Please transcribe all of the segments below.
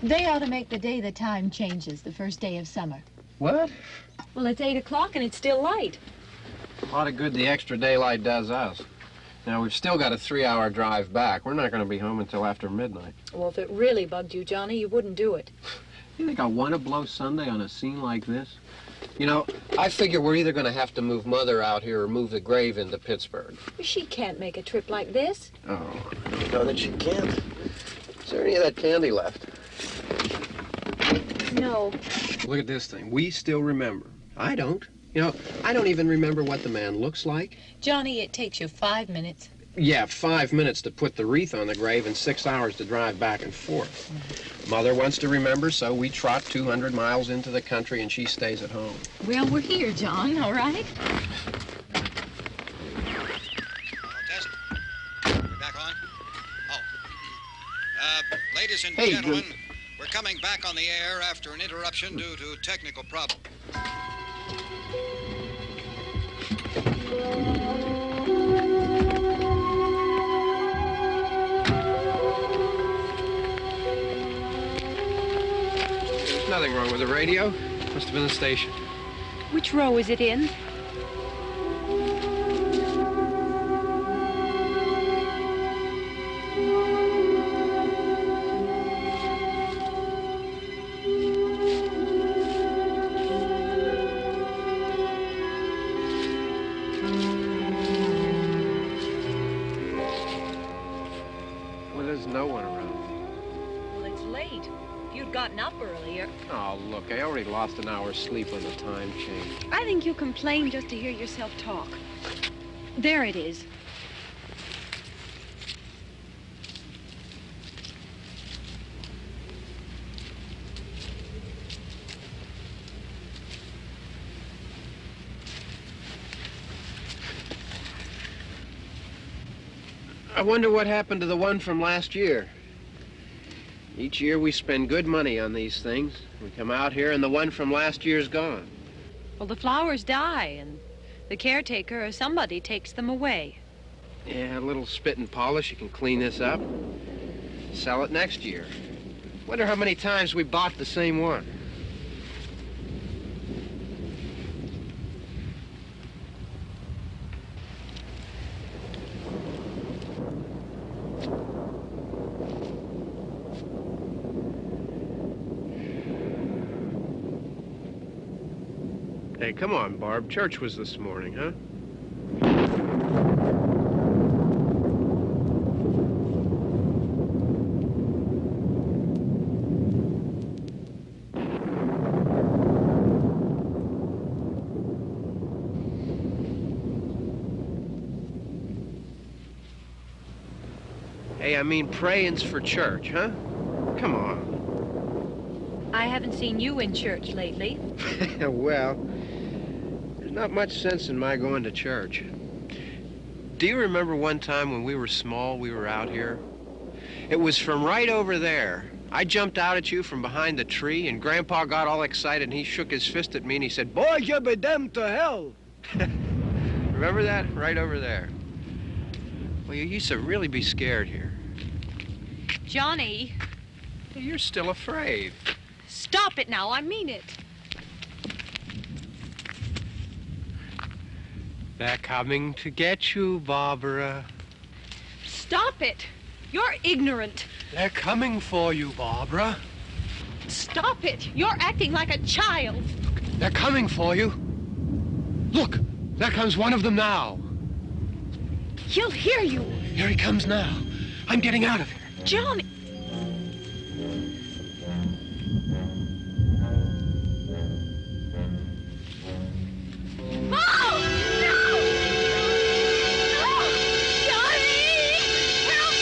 They ought to make the day the time changes, the first day of summer. What? Well, it's 8 o'clock and it's still light. A lot of good the extra daylight does us. Now, we've still got a 3-hour drive back. We're not going to be home until after midnight. Well, if it really bugged you, Johnny, you wouldn't do it. You think I want to blow Sunday on a scene like this? You know, I figure we're either going to have to move Mother out here or move the grave into Pittsburgh. She can't make a trip like this. Oh, I know that she can't. Is there any of that candy left? No. Look at this thing. We still remember. I don't. You know, I don't even remember what the man looks like. Johnny, it takes you 5 minutes. Yeah, 5 minutes to put the wreath on the grave and 6 hours to drive back and forth. Mother wants to remember, so we trot 200 miles into the country and she stays at home. Well, we're here, John, all right? Test. We're back on? Oh. Ladies and gentlemen, we're coming back on the air after an interruption due to technical problem. There's nothing wrong with the radio. Must have been the station. Which row is it in? Well, there's no one around. Well, it's late. If you'd gotten up earlier. Oh, look, I already lost an hour's sleep on the time change. I think you complain just to hear yourself talk. There it is. I wonder what happened to the one from last year. Each year we spend good money on these things. We come out here and the one from last year's gone. Well, the flowers die, and the caretaker or somebody takes them away. Yeah, a little spit and polish. You can clean this up. Sell it next year. Wonder how many times we bought the same one. Hey, come on, Barb. Church was this morning, huh? Hey, I mean praying's for church, huh? Come on. I haven't seen you in church lately. Well, there's not much sense in my going to church. Do you remember one time when we were small, we were out here? It was from right over there. I jumped out at you from behind the tree, and Grandpa got all excited, and he shook his fist at me, and he said, "Boy, you be damned to hell." Remember that? Right over there. Well, you used to really be scared here. Johnny, You're still afraid. stop it now. I mean it. They're coming to get you, Barbara. Stop it. You're ignorant. They're coming for you, Barbara. Stop it. You're acting like a child. They're coming for you. Look, there comes one of them now. He'll hear you. Here he comes now. I'm getting out of here. Johnny. Oh! No! No! Johnny! Help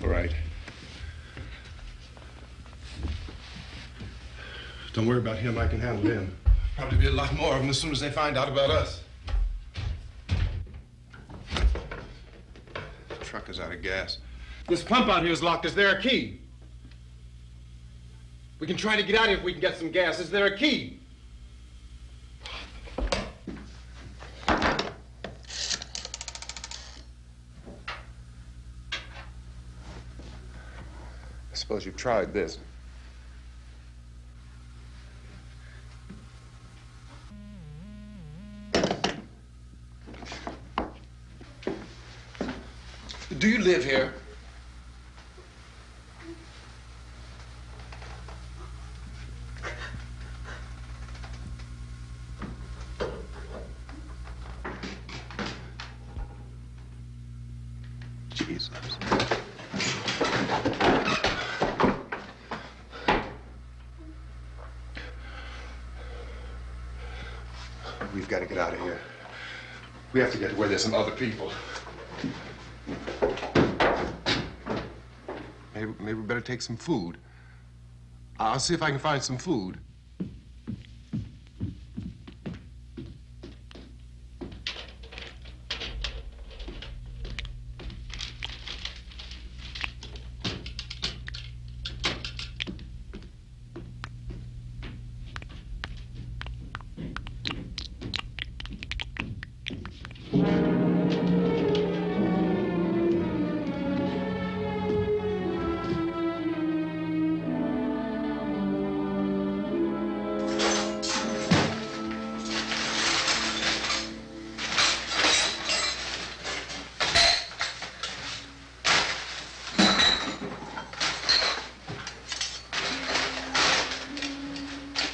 All right. Don't worry about him. I can handle him. Probably be a lot more of them as soon as they find out about us. The truck is out of gas. This pump out here is locked. Is there a key? We can try to get out of here if we can get some gas. Is there a key? I suppose you've tried this. Do you live here? Jesus. We've got to get out of here. We have to get to where there's some other people. Maybe we better take some food. I'll see if I can find some food.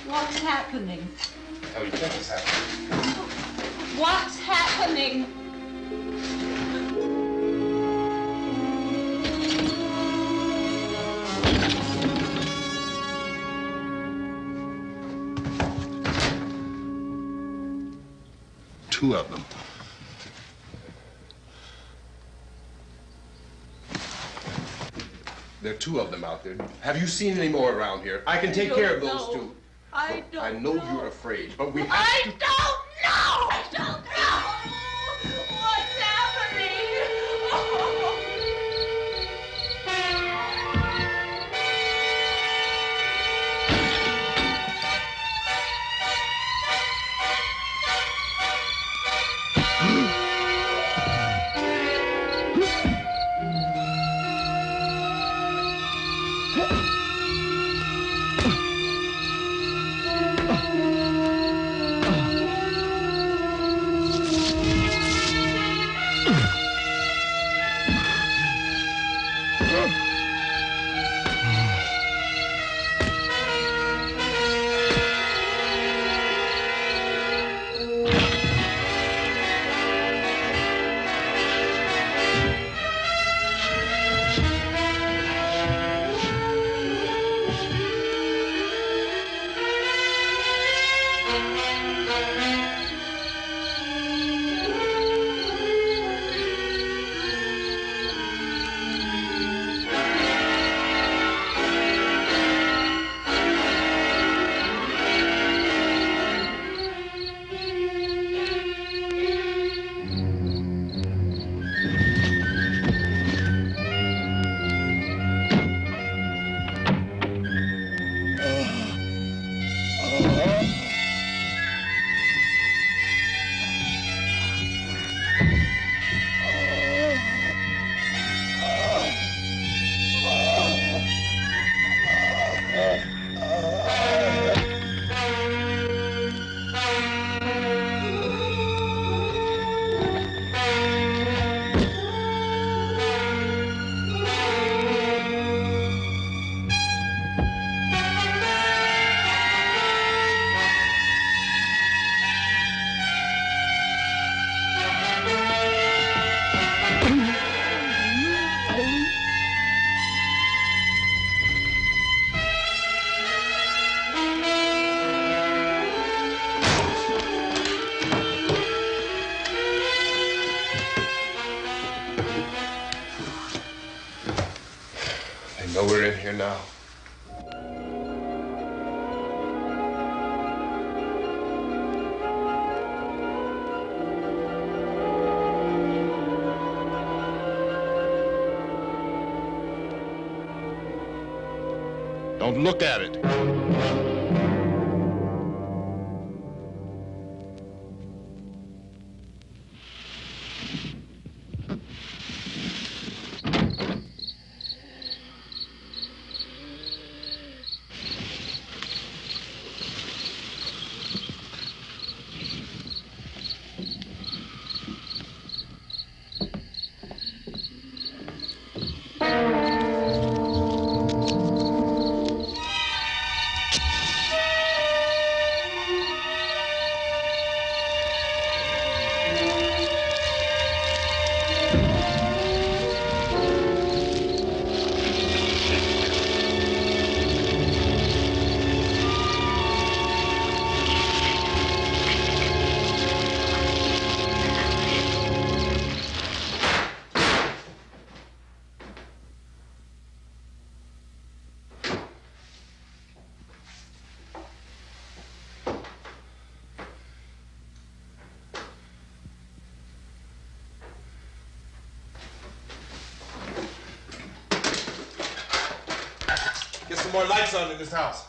What's happening? Oh, you think it's happening? What's happening? Two of them. There are two of them out there. Have you seen any more around here? I can take care of those two. I don't I know you're afraid, but we have I to... don't know! I don't know! What's happening? So we're in here now. Don't look at it. Get some more lights on in this house.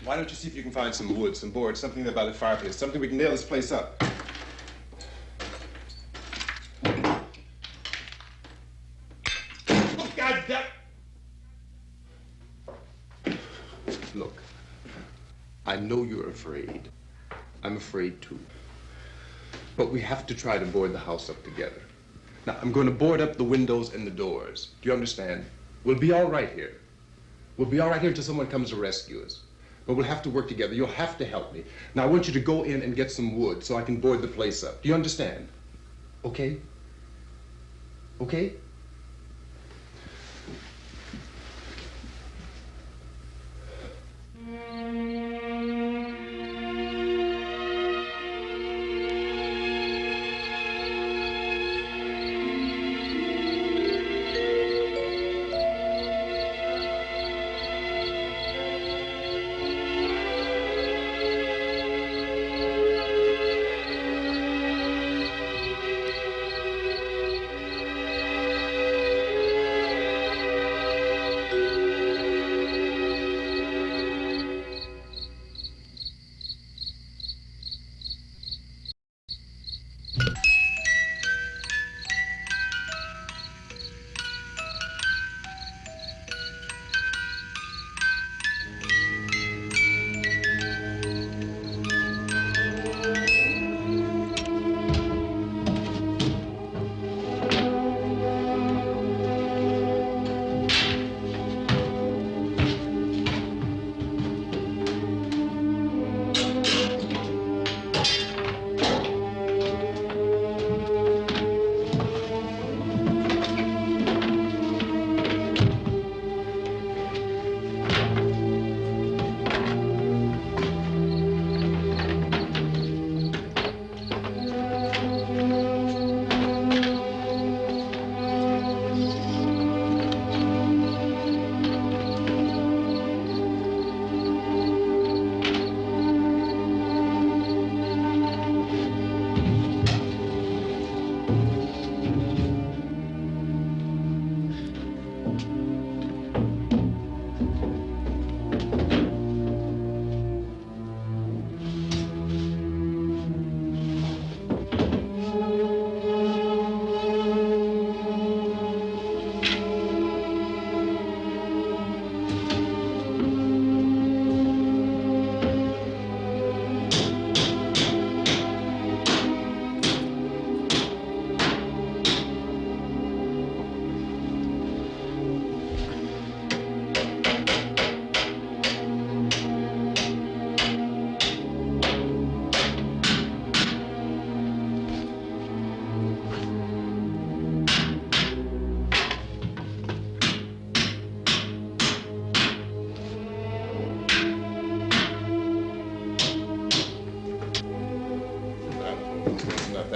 Why don't you see if you can find some wood, some boards, something about the fireplace, something we can nail this place up. Oh, God damn! Look, I know you're afraid. I'm afraid too. But we have to try to board the house up together. Now, I'm going to board up the windows and the doors. Do you understand? We'll be all right here. We'll be all right here until someone comes to rescue us. But we'll have to work together. You'll have to help me. Now, I want you to go in and get some wood so I can board the place up. Do you understand? Okay? Okay?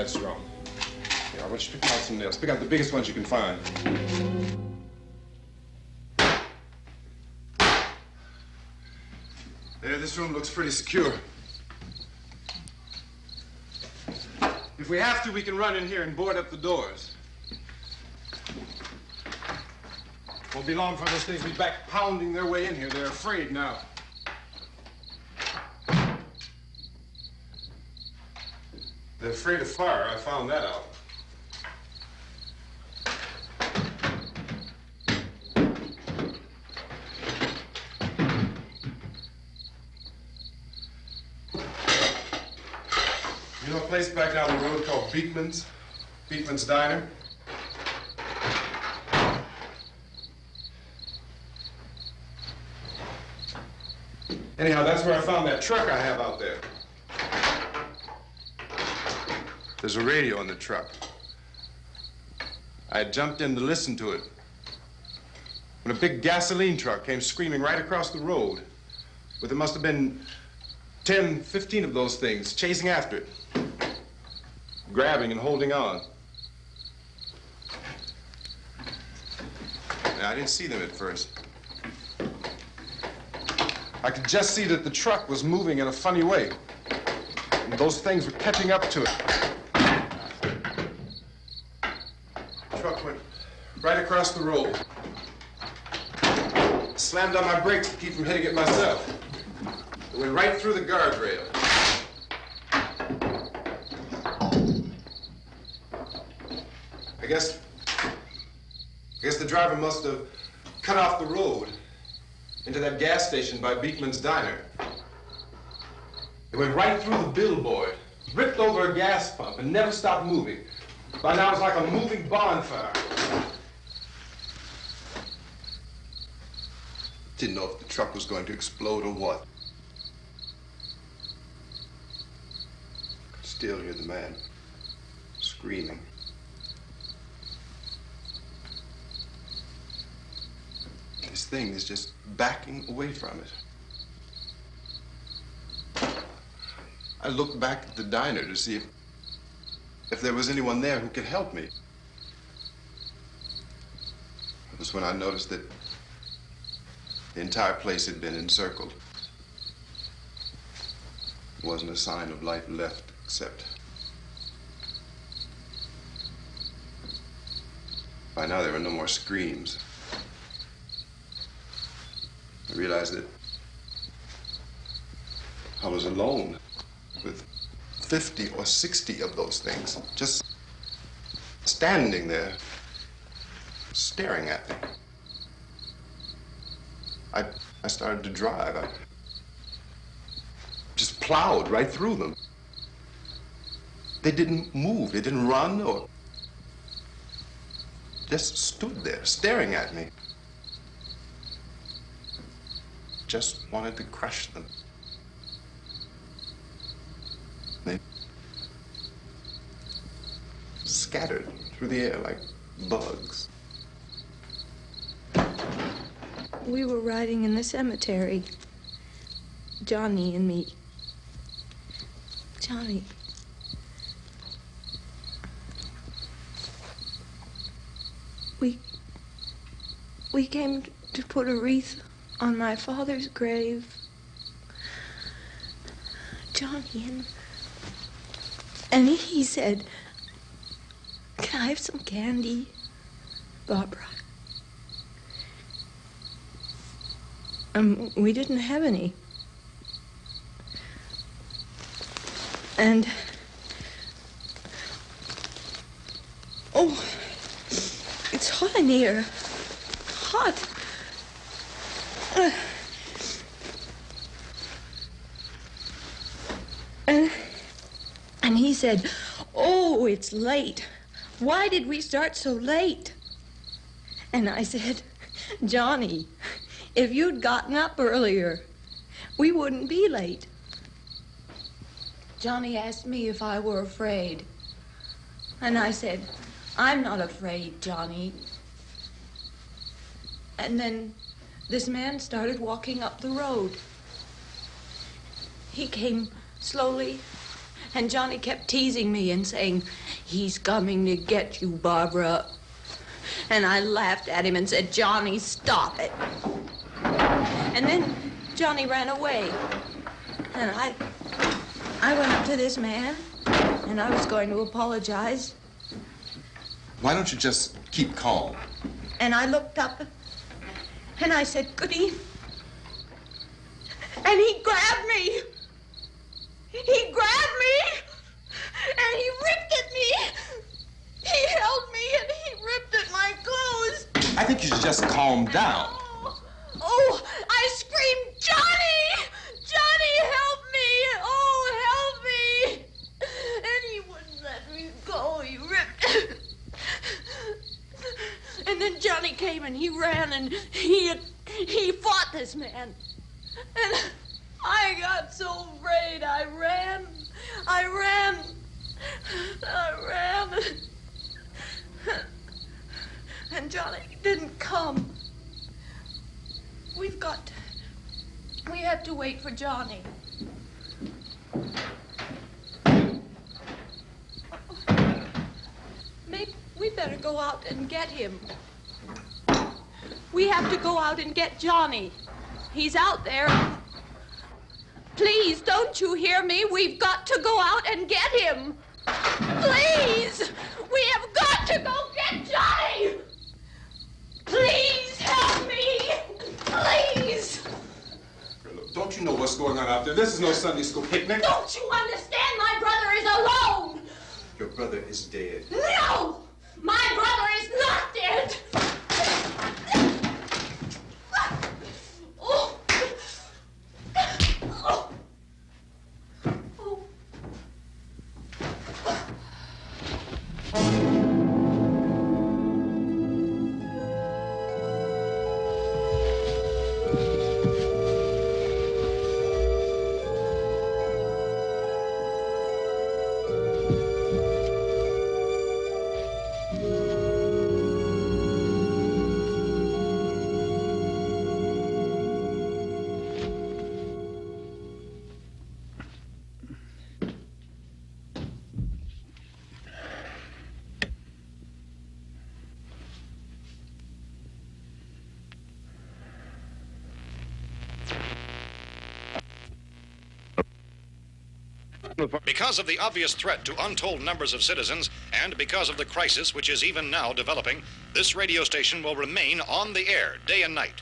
That's wrong. Here, I want you to pick out some nails. Pick out the biggest ones you can find. There, this room looks pretty secure. If we have to, we can run in here and board up the doors. Won't be long for those things to be back pounding their way in here. They're afraid now. They're afraid of fire. I found that out. You know a place back down the road called Beekman's? Beekman's Diner? Anyhow, that's where I found that truck I have out there. There's a radio in the truck. I had jumped in to listen to it when a big gasoline truck came screaming right across the road with there must have been 10, 15 of those things chasing after it, grabbing and holding on. Now, I didn't see them at first. I could just see that the truck was moving in a funny way, and those things were catching up to it. The truck went right across the road. Slammed on my brakes to keep from hitting it myself. It went right through the guardrail. I guess the driver must have cut off the road into that gas station by Beekman's Diner. It went right through the billboard, ripped over a gas pump, and never stopped moving. By now, it's like a moving bonfire. Didn't know if the truck was going to explode or what. Could still hear the man screaming. This thing is just backing away from it. I looked back at the diner to see if there was anyone there who could help me. It was when I noticed that the entire place had been encircled. There wasn't a sign of life left except by now there were no more screams. I realized that I was alone with 50 or 60 of those things, just standing there, staring at me. I started to drive. I just plowed right through them. They didn't move, they didn't run or just stood there staring at me. Just wanted to crush them. They scattered through the air like bugs. We were riding in the cemetery, Johnny and me. Johnny. We came to put a wreath on my father's grave. Johnny, and he said, "Can I have some candy, Barbara?" We didn't have any. And, oh, it's hot in here. Hot. And he said, "Oh, it's late. Why did we start so late?" And I said, "Johnny, if you'd gotten up earlier, we wouldn't be late." Johnny asked me if I were afraid. And I said, "I'm not afraid, Johnny." And then this man started walking up the road. He came slowly And Johnny kept teasing me and saying, "He's coming to get you, Barbara." And I laughed at him and said, "Johnny, stop it." And then Johnny ran away. And I went up to this man, and I was going to apologize. Why don't you just keep calm? And I looked up, and I said, "Good evening." And he grabbed me. He grabbed me, and he ripped at me. He held me, and he ripped at my clothes. I think you should just calm down. Oh, I screamed, "Johnny! Johnny, help me! Oh, help me!" And he wouldn't let me go. He ripped. And then Johnny came and he ran and he fought this man. And I got so afraid. I ran. And Johnny didn't come. We have to wait for Johnny. Maybe we better go out and get him. We have to go out and get Johnny. He's out there. Please, don't you hear me? We've got to go out and get him. Please! We have got to go get Johnny! Please help me! Please! Don't you know what's going on out there? This is no Sunday school picnic. Don't you understand? My brother is alone! Your brother is dead. No! My brother is not dead! Oh. Oh. Oh. Because of the obvious threat to untold numbers of citizens, and because of the crisis which is even now developing, this radio station will remain on the air day and night.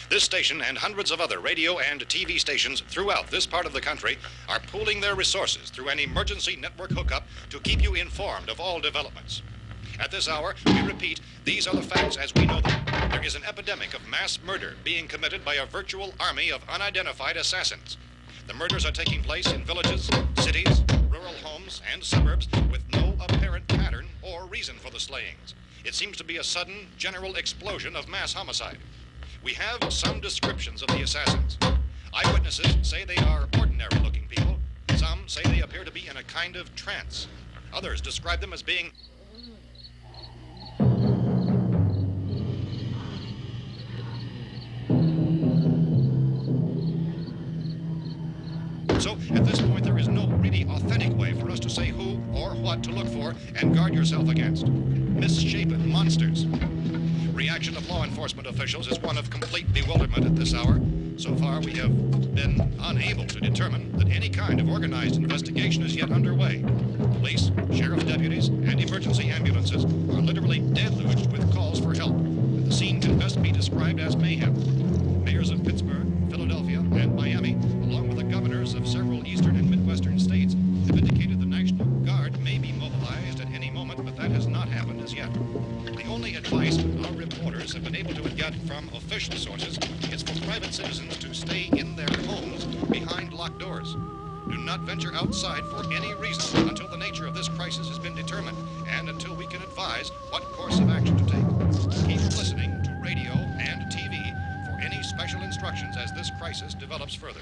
This station and hundreds of other radio and TV stations throughout this part of the country are pooling their resources through an emergency network hookup to keep you informed of all developments. At this hour, we repeat, these are the facts as we know them. There is an epidemic of mass murder being committed by a virtual army of unidentified assassins. The murders are taking place in villages, cities, rural homes, and suburbs with no apparent pattern or reason for the slayings. It seems to be a sudden, general explosion of mass homicide. We have some descriptions of the assassins. Eyewitnesses say they are ordinary-looking people. Some say they appear to be in a kind of trance. Others describe them as being So, at this point, there is no really authentic way for us to say who or what to look for and guard yourself against. Misshapen monsters. Reaction of law enforcement officials is one of complete bewilderment at this hour. So far, we have been unable to determine that any kind of organized investigation is yet underway. Police, sheriff's deputies, and emergency ambulances are literally deluged with calls for help. The scene can best be described as mayhem. Mayors of Pittsburgh, Philadelphia, and Miami, along with the governors of several eastern and midwestern states, have indicated the National Guard may be mobilized at any moment, but that has not happened as yet. The only advice our reporters have been able to get from official sources is for private citizens to stay in their homes behind locked doors. Do not venture outside for any reason until the nature of this crisis has been determined and until we can advise what course of action to take. Keep listening to radio and TV for any special instructions as this crisis develops further.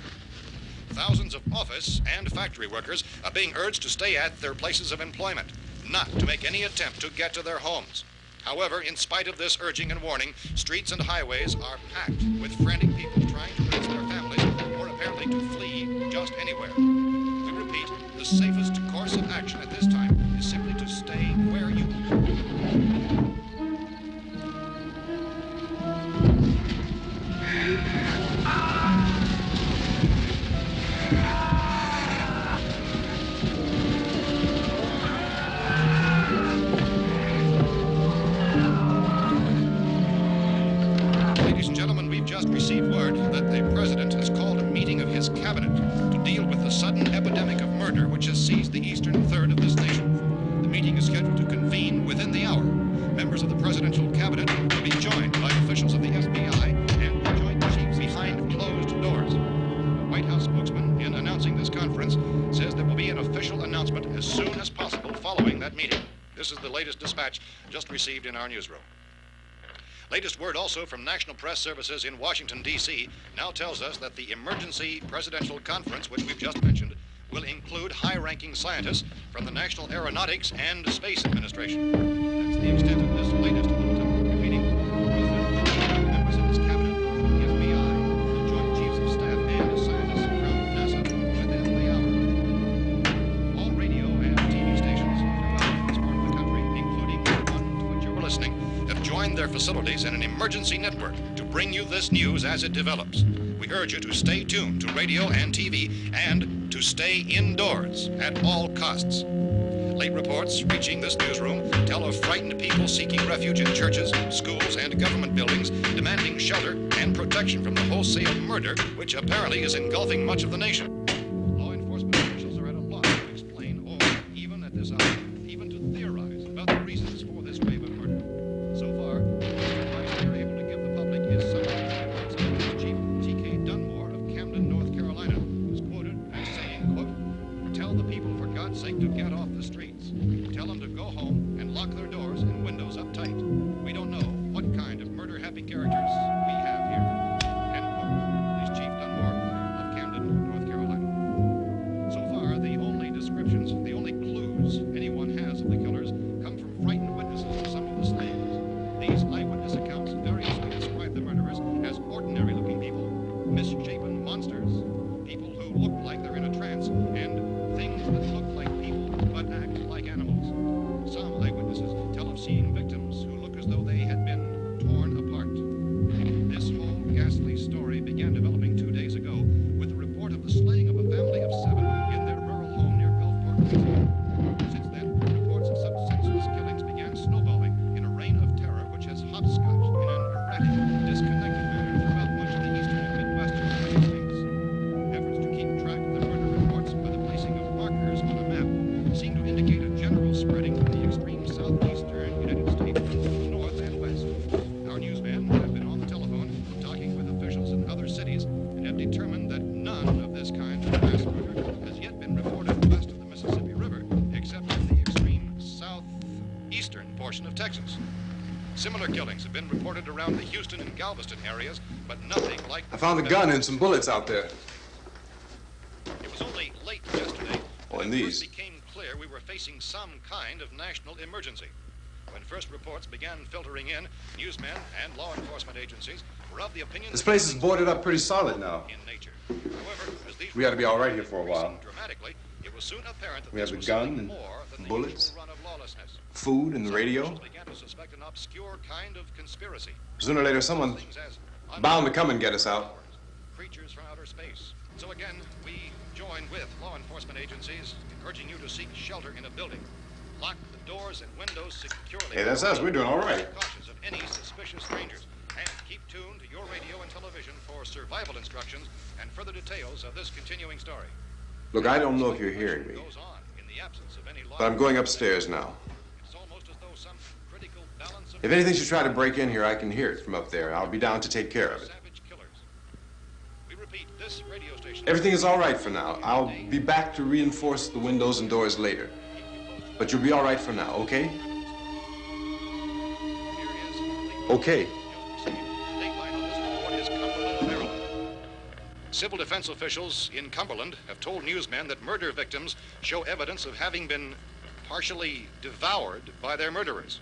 Thousands of office and factory workers are being urged to stay at their places of employment, not to make any attempt to get to their homes. However, in spite of this urging and warning, streets and highways are packed with frantic people trying to raise their families or apparently to flee just anywhere. We repeat, the safest course that the president has called a meeting of his cabinet to deal with the sudden epidemic of murder which has seized the eastern third of this nation. The meeting is scheduled to convene within the hour. Members of the presidential cabinet will be joined by officials of the FBI and the Joint Chiefs behind closed doors. The White House spokesman, in announcing this conference, says there will be an official announcement as soon as possible following that meeting. This is the latest dispatch just received in our newsroom. Latest word also from National Press Services in Washington, D.C. now tells us that the emergency presidential conference, which we've just mentioned, will include high-ranking scientists from the National Aeronautics and Space Administration. That's the extent of this latest bulletin. Repeating, members of his cabinet, the FBI, the Joint Chiefs of Staff, and scientists from NASA within the hour. All radio and TV stations throughout this part of the country, including the one to which you're listening, have joined their facilities in an emergency network to bring you this news as it develops. We urge you to stay tuned to radio and TV and to stay indoors at all costs. Late reports reaching this newsroom tell of frightened people seeking refuge in churches, schools, and government buildings, demanding shelter and protection from the wholesale murder which apparently is engulfing much of the nation. Law enforcement officials are at a loss to explain or, even at this hour, even to theorize about the reasons for this wave of murder. So far, the advice they are able to give the public is summary reports of Chief T.K. Dunmore of Camden, North Carolina, who's quoted as saying, quote, "Tell the people, for God's sake, to get off the streets. Tell them to go home and lock their doors and windows up tight. We don't know what kind of murder-happy characters we have here." End quote. Is Chief Dunmore of Camden, North Carolina. So far, the only descriptions, the only clues anyone has of the killers come from frightened witnesses of some of the slayings. These eyewitness accounts variously describe the murderers as ordinary-looking people, misshapen monsters, people who look like they're in a trance, and things that look like people but act like animals. Some eyewitnesses tell of seeing victims who look as though they had been torn apart. This whole ghastly story began developing 2 days ago with the report of the slaying of a family of 7 in their rural home near Gulfport, Louisiana. Since then, reports of such senseless killings began snowballing in a reign of terror which has hopscotched in an erratic, disconnected manner throughout much of the eastern and midwestern United States. Efforts to keep track of the murder reports by the placing of markers on a map seem to indicate a general spreading from the extreme southeastern United States to the north and west. Our newsmen have been on the telephone talking with officials in other cities and have determined that none of this kind of mass murder has yet been reported west of the Mississippi River, except in the extreme southeastern portion of Texas. Similar killings have been reported around the Houston and Galveston areas, but nothing like... I found a gun and some bullets out there. It was only late yesterday Oh, that and it these. first became clear we were facing some kind of national emergency. When first reports began filtering in, newsmen and law enforcement agencies were of the opinion This that place is things boarded up were pretty solid now. in nature. However, as these We ought to be all right here reports for a increased while. dramatically, it was soon apparent that We have this the was gun something and more than the bullets, usual run of lawlessness. Food and the Some radio. officials began to suspect an obscure kind of conspiracy. Sooner or later, someone's Things as bound to come and get us out. creatures from outer space. So again, we join with law enforcement agencies in urging you to seek shelter in a building. Lock the doors and windows securely. Hey, that's us. We're doing all right. Be cautious of any suspicious strangers. And keep tuned to your radio and television for survival instructions and further details of this continuing story. Look, I don't know if you're hearing me, Goes on in the absence of any law. but I'm going upstairs now. It's almost as though some critical balance of If anything should try to break in here, I can hear it from up there. I'll be down to take care of it. savage killers. We repeat, this radio station. Everything is all right for now. I'll be back to reinforce the windows and doors later. But you'll be all right for now, okay? Okay. Civil defense officials in Cumberland have told newsmen that murder victims show evidence of having been partially devoured by their murderers.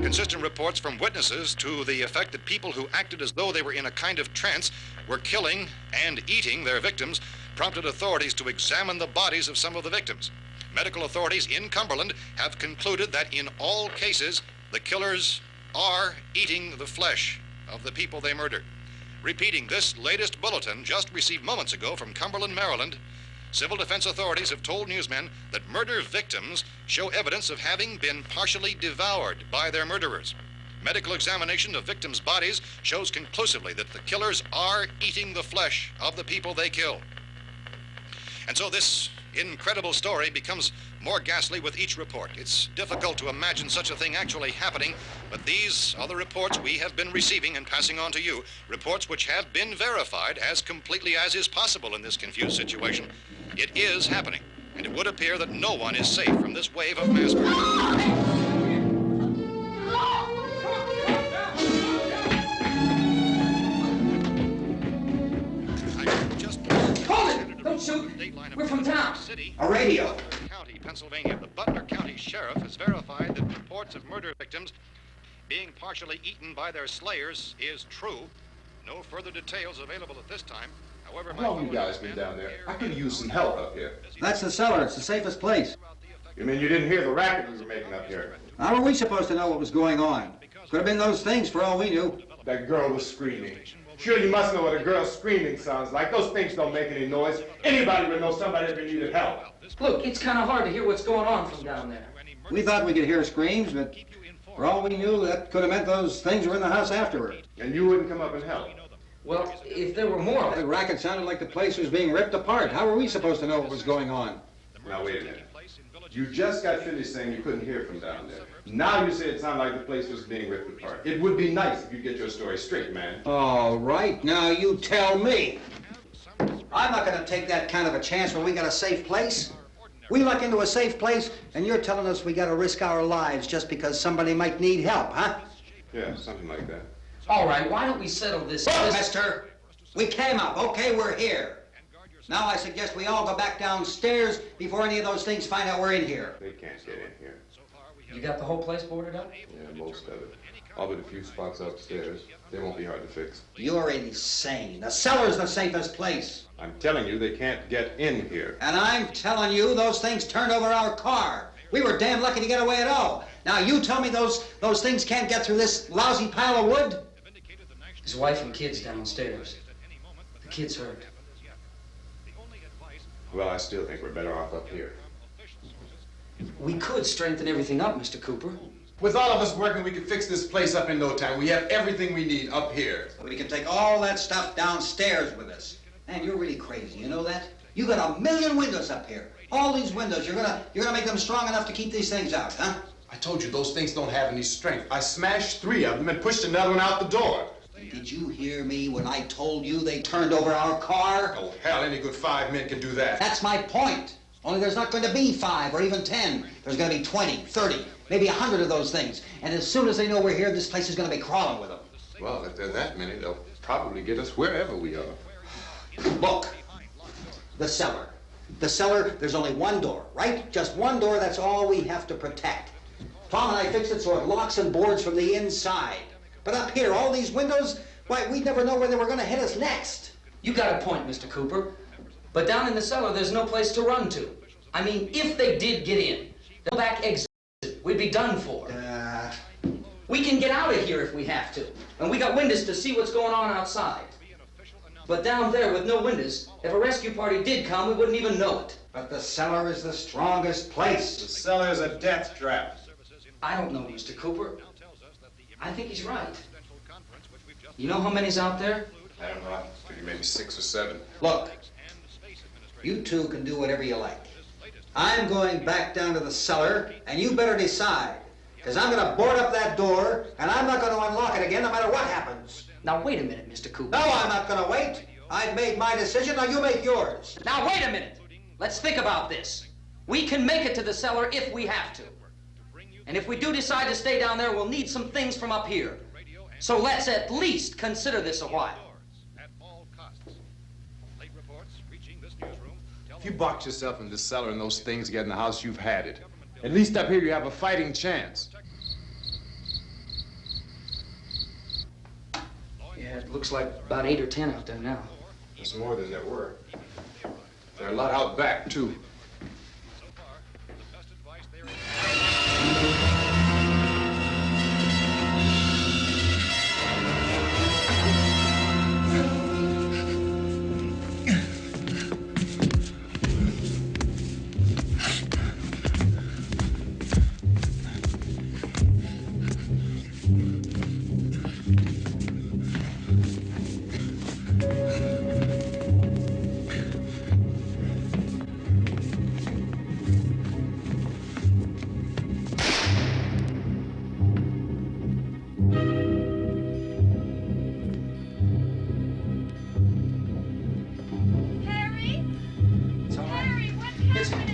Inconsistent reports from witnesses to the effect that people who acted as though they were in a kind of trance were killing and eating their victims prompted authorities to examine the bodies of some of the victims. Medical authorities in Cumberland have concluded that in all cases, the killers are eating the flesh of the people they murdered. Repeating this latest bulletin just received moments ago from Cumberland, Maryland, civil defense authorities have told newsmen that murder victims show evidence of having been partially devoured by their murderers. Medical examination of victims' bodies shows conclusively that the killers are eating the flesh of the people they kill. And so this incredible story becomes more ghastly with each report. It's difficult to imagine such a thing actually happening, but these are the reports we have been receiving and passing on to you, reports which have been verified as completely as is possible in this confused situation. It is happening, and it would appear that no one is safe from this wave of mass murder. Don't shoot! We're from town. A radio. County, Pennsylvania. The Butler County Sheriff has verified that reports of murder victims being partially eaten by their slayers is true. No further details available at this time. However, How long you guys been down there? I could use some help up here. That's the cellar. It's the safest place. You mean you didn't hear the racket we were making up here? How were we supposed to know what was going on? Could have been those things for all we knew. That girl was screaming. Sure, you must know what a girl screaming sounds like. Those things don't make any noise. Anybody would know somebody ever needed help. Look, it's kind of hard to hear what's going on from down there. We thought we could hear screams, but for all we knew, that could have meant those things were in the house afterward. And you wouldn't come up and help? Well, if there were more... The racket sounded like the place was being ripped apart. How were we supposed to know what was going on? Now, wait a minute. You just got finished saying you couldn't hear from down there. Now you say it sounded like the place was being ripped apart. It would be nice if you get your story straight, man. All right, now you tell me. I'm not going to take that kind of a chance when we got a safe place. We luck into a safe place, and you're telling us we got to risk our lives just because somebody might need help, huh? Yeah, something like that. All right, why don't we settle this... Look, mister, we came up. Okay, we're here. Now I suggest we all go back downstairs before any of those things find out we're in here. They can't get in here. You got the whole place boarded up? Yeah, most of it. All but a few spots upstairs. They won't be hard to fix. You're insane. The cellar's the safest place. I'm telling you, they can't get in here. And I'm telling you, those things turned over our car. We were damn lucky to get away at all. Now you tell me those things can't get through this lousy pile of wood? His wife and kids downstairs. The kid's hurt. Well, I still think we're better off up here. We could strengthen everything up, Mr. Cooper. With all of us working, we could fix this place up in no time. We have everything we need up here. We can take all that stuff downstairs with us. Man, you're really crazy, you know that? You got 1,000,000 windows up here. All these windows, you're gonna make them strong enough to keep these things out, huh? I told you those things don't have any strength. I smashed 3 of them and pushed another one out the door. Did you hear me when I told you they turned over our car? Oh, hell, any good 5 men can do that. That's my point. Only there's not going to be 5 or even 10. There's going to be 20, 30, maybe 100 of those things. And as soon as they know we're here, this place is going to be crawling with them. Well, if there are that many, they'll probably get us wherever we are. Look, the cellar. The cellar, there's only one door, right? Just one door, that's all we have to protect. Tom and I fixed it so it locks and boards from the inside. But up here, all these windows, why, we'd never know where they were going to hit us next. You got a point, Mr. Cooper. But down in the cellar, there's no place to run to. I mean, if they did get in, the back exit, we'd be done for. We can get out of here if we have to. And we got windows to see what's going on outside. But down there with no windows, if a rescue party did come, we wouldn't even know it. But the cellar is the strongest place. The cellar is a death trap. I don't know, Mr. Cooper. I think he's right. You know how many's out there? I don't know. I figure maybe 6 or 7. Look, you two can do whatever you like. I'm going back down to the cellar, and you better decide. Because I'm going to board up that door, and I'm not going to unlock it again no matter what happens. Now, wait a minute, Mr. Cooper. No, I'm not going to wait. I've made my decision, now you make yours. Now, wait a minute. Let's think about this. We can make it to the cellar if we have to. And if we do decide to stay down there, we'll need some things from up here. So let's at least consider this a while. If you box yourself in this cellar and those things get in the house, you've had it. At least up here you have a fighting chance. Yeah, it looks like about 8 or 10 out there now. There's more than there were. There are a lot out back, too.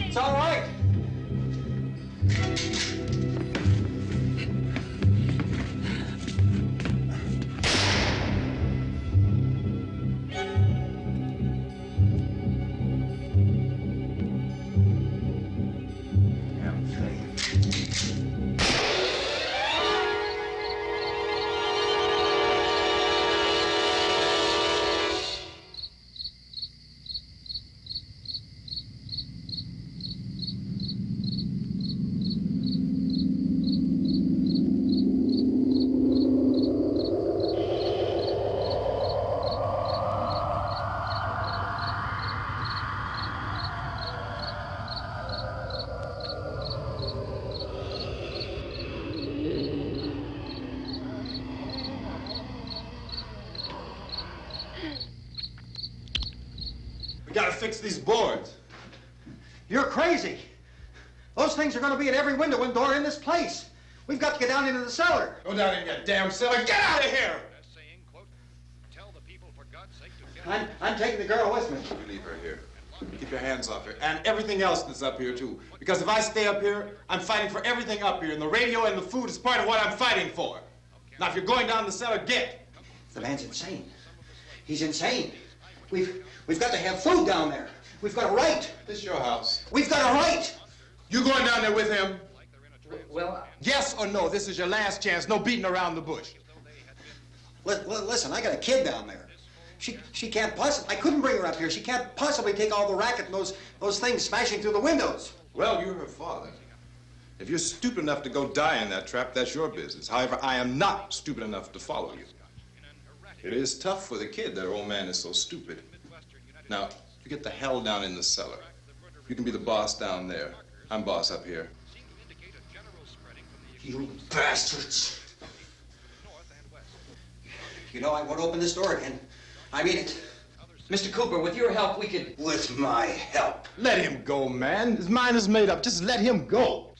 It's all right. We gotta fix these boards. You're crazy. Those things are going to be at every window and door in this place. We've got to get down into the cellar. Go down in your damn cellar. Get out of here! I'm taking the girl with me. You leave her here. Keep your hands off her. And everything else that's up here, too. Because if I stay up here, I'm fighting for everything up here. And the radio and the food is part of what I'm fighting for. Now, if you're going down the cellar, get. The man's insane. He's insane. We've got to have food down there. We've got a right. This is your house. We've got a right. You going down there with him? Well, Yes or no? This is your last chance. No beating around the bush. Listen, I got a kid down there. She can't possibly, I couldn't bring her up here. She can't possibly take all the racket and those things smashing through the windows. Well, you're her father. If you're stupid enough to go die in that trap, that's your business. However, I am not stupid enough to follow you. It is tough for the kid that her old man is so stupid. Now, you get the hell down in the cellar. You can be the boss down there. I'm boss up here. You bastards. You know, I won't open this door again. I mean it. Mr. Cooper, with your help, we could... With my help. Let him go, man. His mind is made up. Just let him go.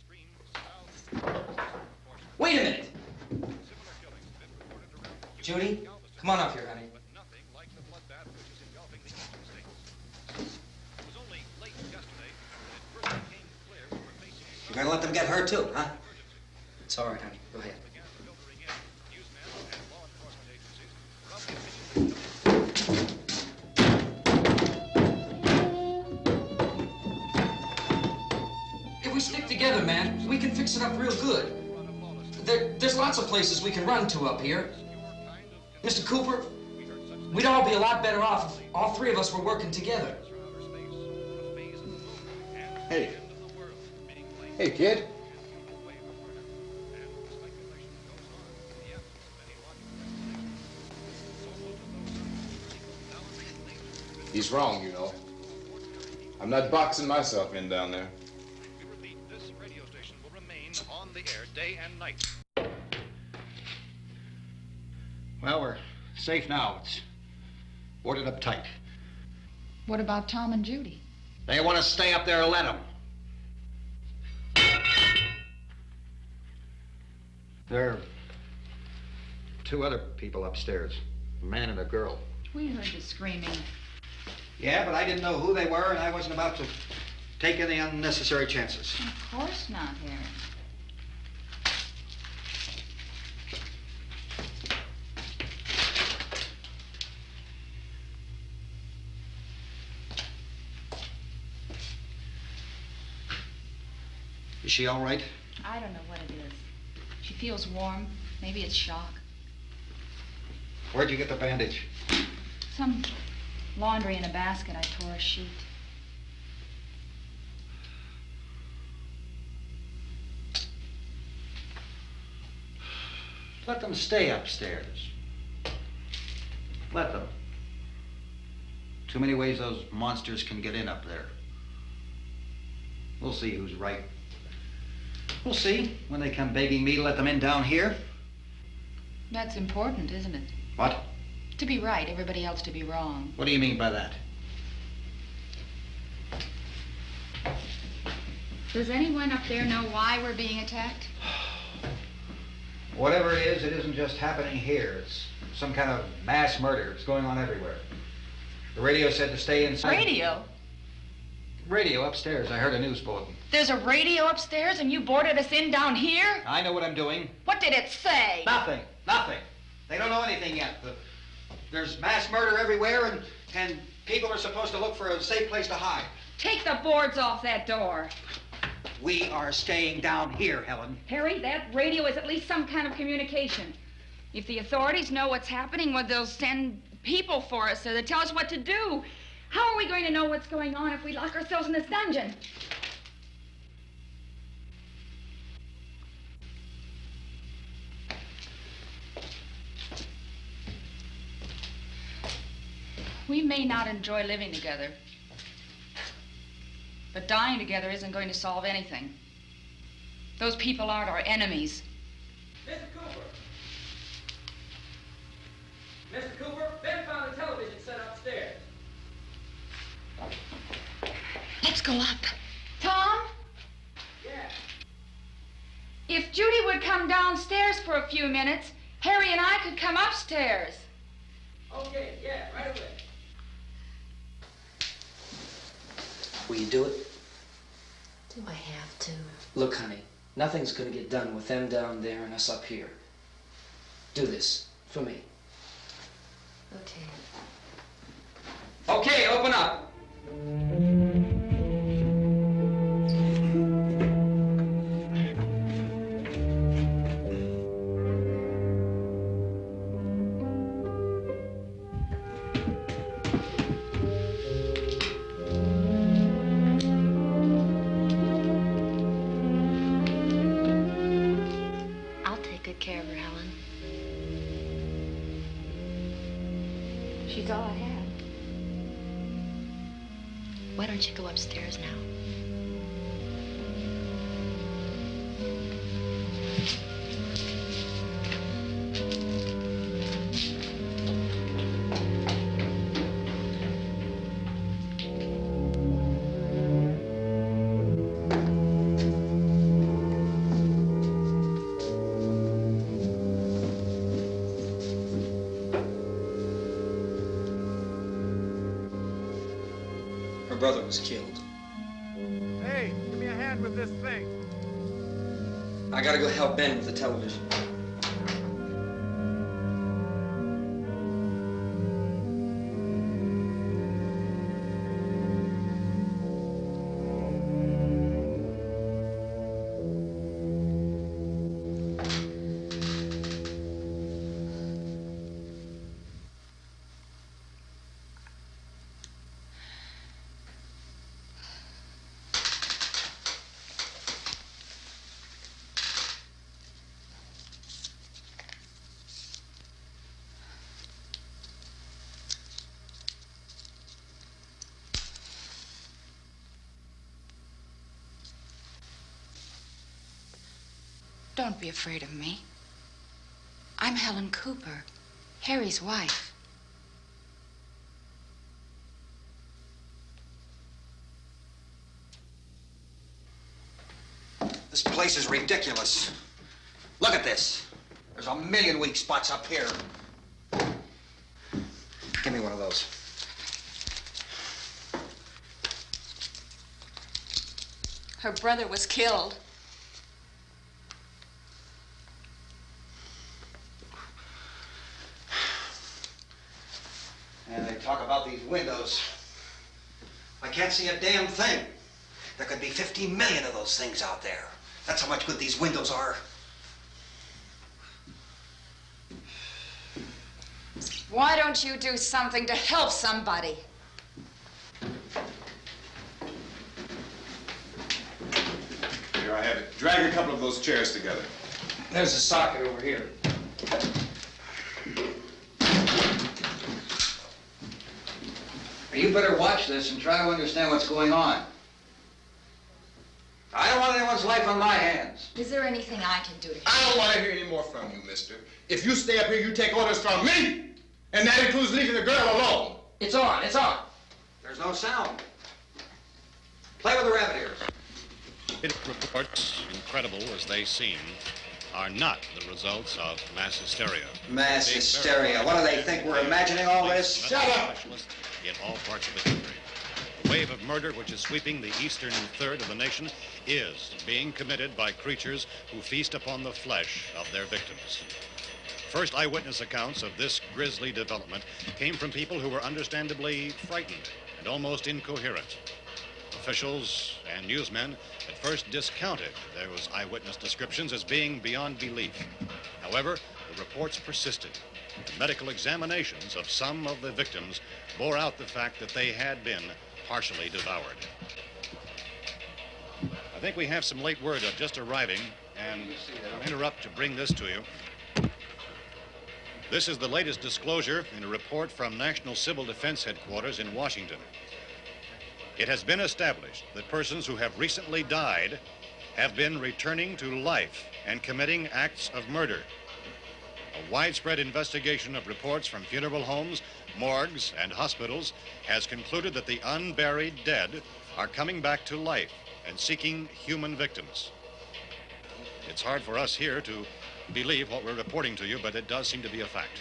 Wait a minute. Judy, come on up here, honey. You're gonna let them get hurt too, huh? It's all right, honey. Go ahead. If we stick together, man, we can fix it up real good. There's lots of places we can run to up here. Mr. Cooper, we'd all be a lot better off if all three of us were working together. Hey. Hey, kid. He's wrong, you know. I'm not boxing myself in down there. This radio station will remain on the air day and night. Well, we're safe now. It's boarded up tight. What about Tom and Judy? They want to stay up there, let them. There are two other people upstairs, a man and a girl. We heard the screaming. Yeah, but I didn't know who they were, and I wasn't about to take any unnecessary chances. Of course not, Harry. Is she all right? I don't know what it is. She feels warm. Maybe it's shock. Where'd you get the bandage? Some laundry in a basket. I tore a sheet. Let them stay upstairs. Let them. Too many ways those monsters can get in up there. We'll see who's right. We'll see when they come begging me to let them in down here. That's important, isn't it? What? To be right, everybody else to be wrong. What do you mean by that? Does anyone up there know why we're being attacked? Whatever it isn't just happening here. It's some kind of mass murder. It's going on everywhere. The radio said to stay inside. Radio? Radio upstairs. I heard a news bulletin. There's a radio upstairs and you boarded us in down here? I know what I'm doing. What did it say? Nothing. Nothing. They don't know anything yet. There's mass murder everywhere, and people are supposed to look for a safe place to hide. Take the boards off that door. We are staying down here, Helen. Harry, that radio is at least some kind of communication. If the authorities know what's happening, well, they'll send people for us to tell us what to do. How are we going to know what's going on if we lock ourselves in this dungeon? We may not enjoy living together, but dying together isn't going to solve anything. Those people aren't our enemies. Mr. Cooper! Mr. Cooper, Ben found a television set upstairs. Let's go up. Tom? Yeah. If Judy would come downstairs for a few minutes, Harry and I could come upstairs. Okay, yeah, right away. Will you do it? Do I have to? Look, honey, nothing's gonna get done with them down there and us up here. Do this, for me. Okay. Okay, open up. I'll take good care of her, Helen. She's all I have. Why don't you go upstairs now? Her brother was killed. Hey, give me a hand with this thing. I gotta go help Ben with the television. Don't be afraid of me. I'm Helen Cooper, Harry's wife. This place is ridiculous. Look at this. There's a million weak spots up here. Give me one of those. Her brother was killed. And they talk about these windows. I can't see a damn thing. There could be 15 million of those things out there. That's how much good these windows are. Why don't you do something to help somebody? Here, I have it. Drag a couple of those chairs together. There's a socket over here. You better watch this and try to understand what's going on. I don't want anyone's life on my hands. Is there anything I can do to help? I don't want to hear any more from you, mister. If you stay up here, you take orders from me. And that includes leaving the girl alone. It's on, it's on. There's no sound. Play with the rabbit ears. Reports, incredible as they seem, are not the results of mass hysteria. Mass hysteria. What do they think? We're imagining all this? Shut up! In all parts of the country. The wave of murder which is sweeping the eastern third of the nation is being committed by creatures who feast upon the flesh of their victims. First eyewitness accounts of this grisly development came from people who were understandably frightened and almost incoherent. Officials and newsmen at first discounted those eyewitness descriptions as being beyond belief. However, the reports persisted. The medical examinations of some of the victims bore out the fact that they had been partially devoured. I think we have some late word just arriving, and I'll interrupt to bring this to you. This is the latest disclosure in a report from National Civil Defense Headquarters in Washington. It has been established that persons who have recently died have been returning to life and committing acts of murder. A widespread investigation of reports from funeral homes, morgues, and hospitals has concluded that the unburied dead are coming back to life and seeking human victims. It's hard for us here to believe what we're reporting to you, but it does seem to be a fact.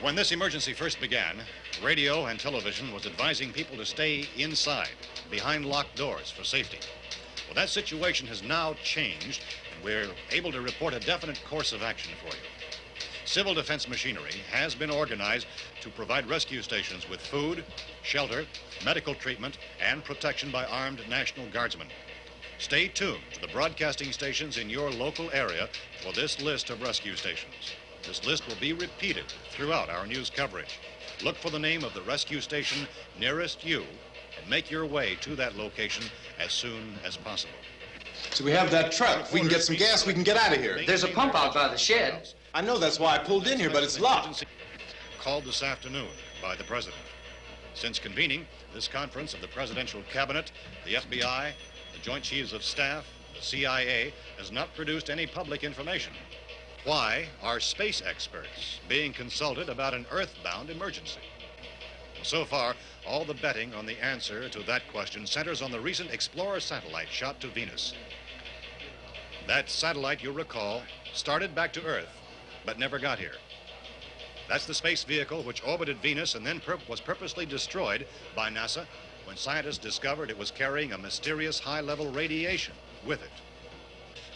When this emergency first began, radio and television was advising people to stay inside, behind locked doors for safety. Well, that situation has now changed, and we're able to report a definite course of action for you. Civil defense machinery has been organized to provide rescue stations with food, shelter, medical treatment, and protection by armed National Guardsmen. Stay tuned to the broadcasting stations in your local area for this list of rescue stations. This list will be repeated throughout our news coverage. Look for the name of the rescue station nearest you and make your way to that location as soon as possible. So we have that truck. If we can get some gas, we can get out of here. There's a pump out by the shed. I know, that's why I pulled in here, but it's locked. Called this afternoon by the President. Since convening this conference of the Presidential Cabinet, the FBI, the Joint Chiefs of Staff, the CIA has not produced any public information. Why are space experts being consulted about an earthbound emergency? So far, all the betting on the answer to that question centers on the recent Explorer satellite shot to Venus. That satellite, you'll recall, started back to Earth, but never got here. That's the space vehicle which orbited Venus and then was purposely destroyed by NASA when scientists discovered it was carrying a mysterious high-level radiation with it.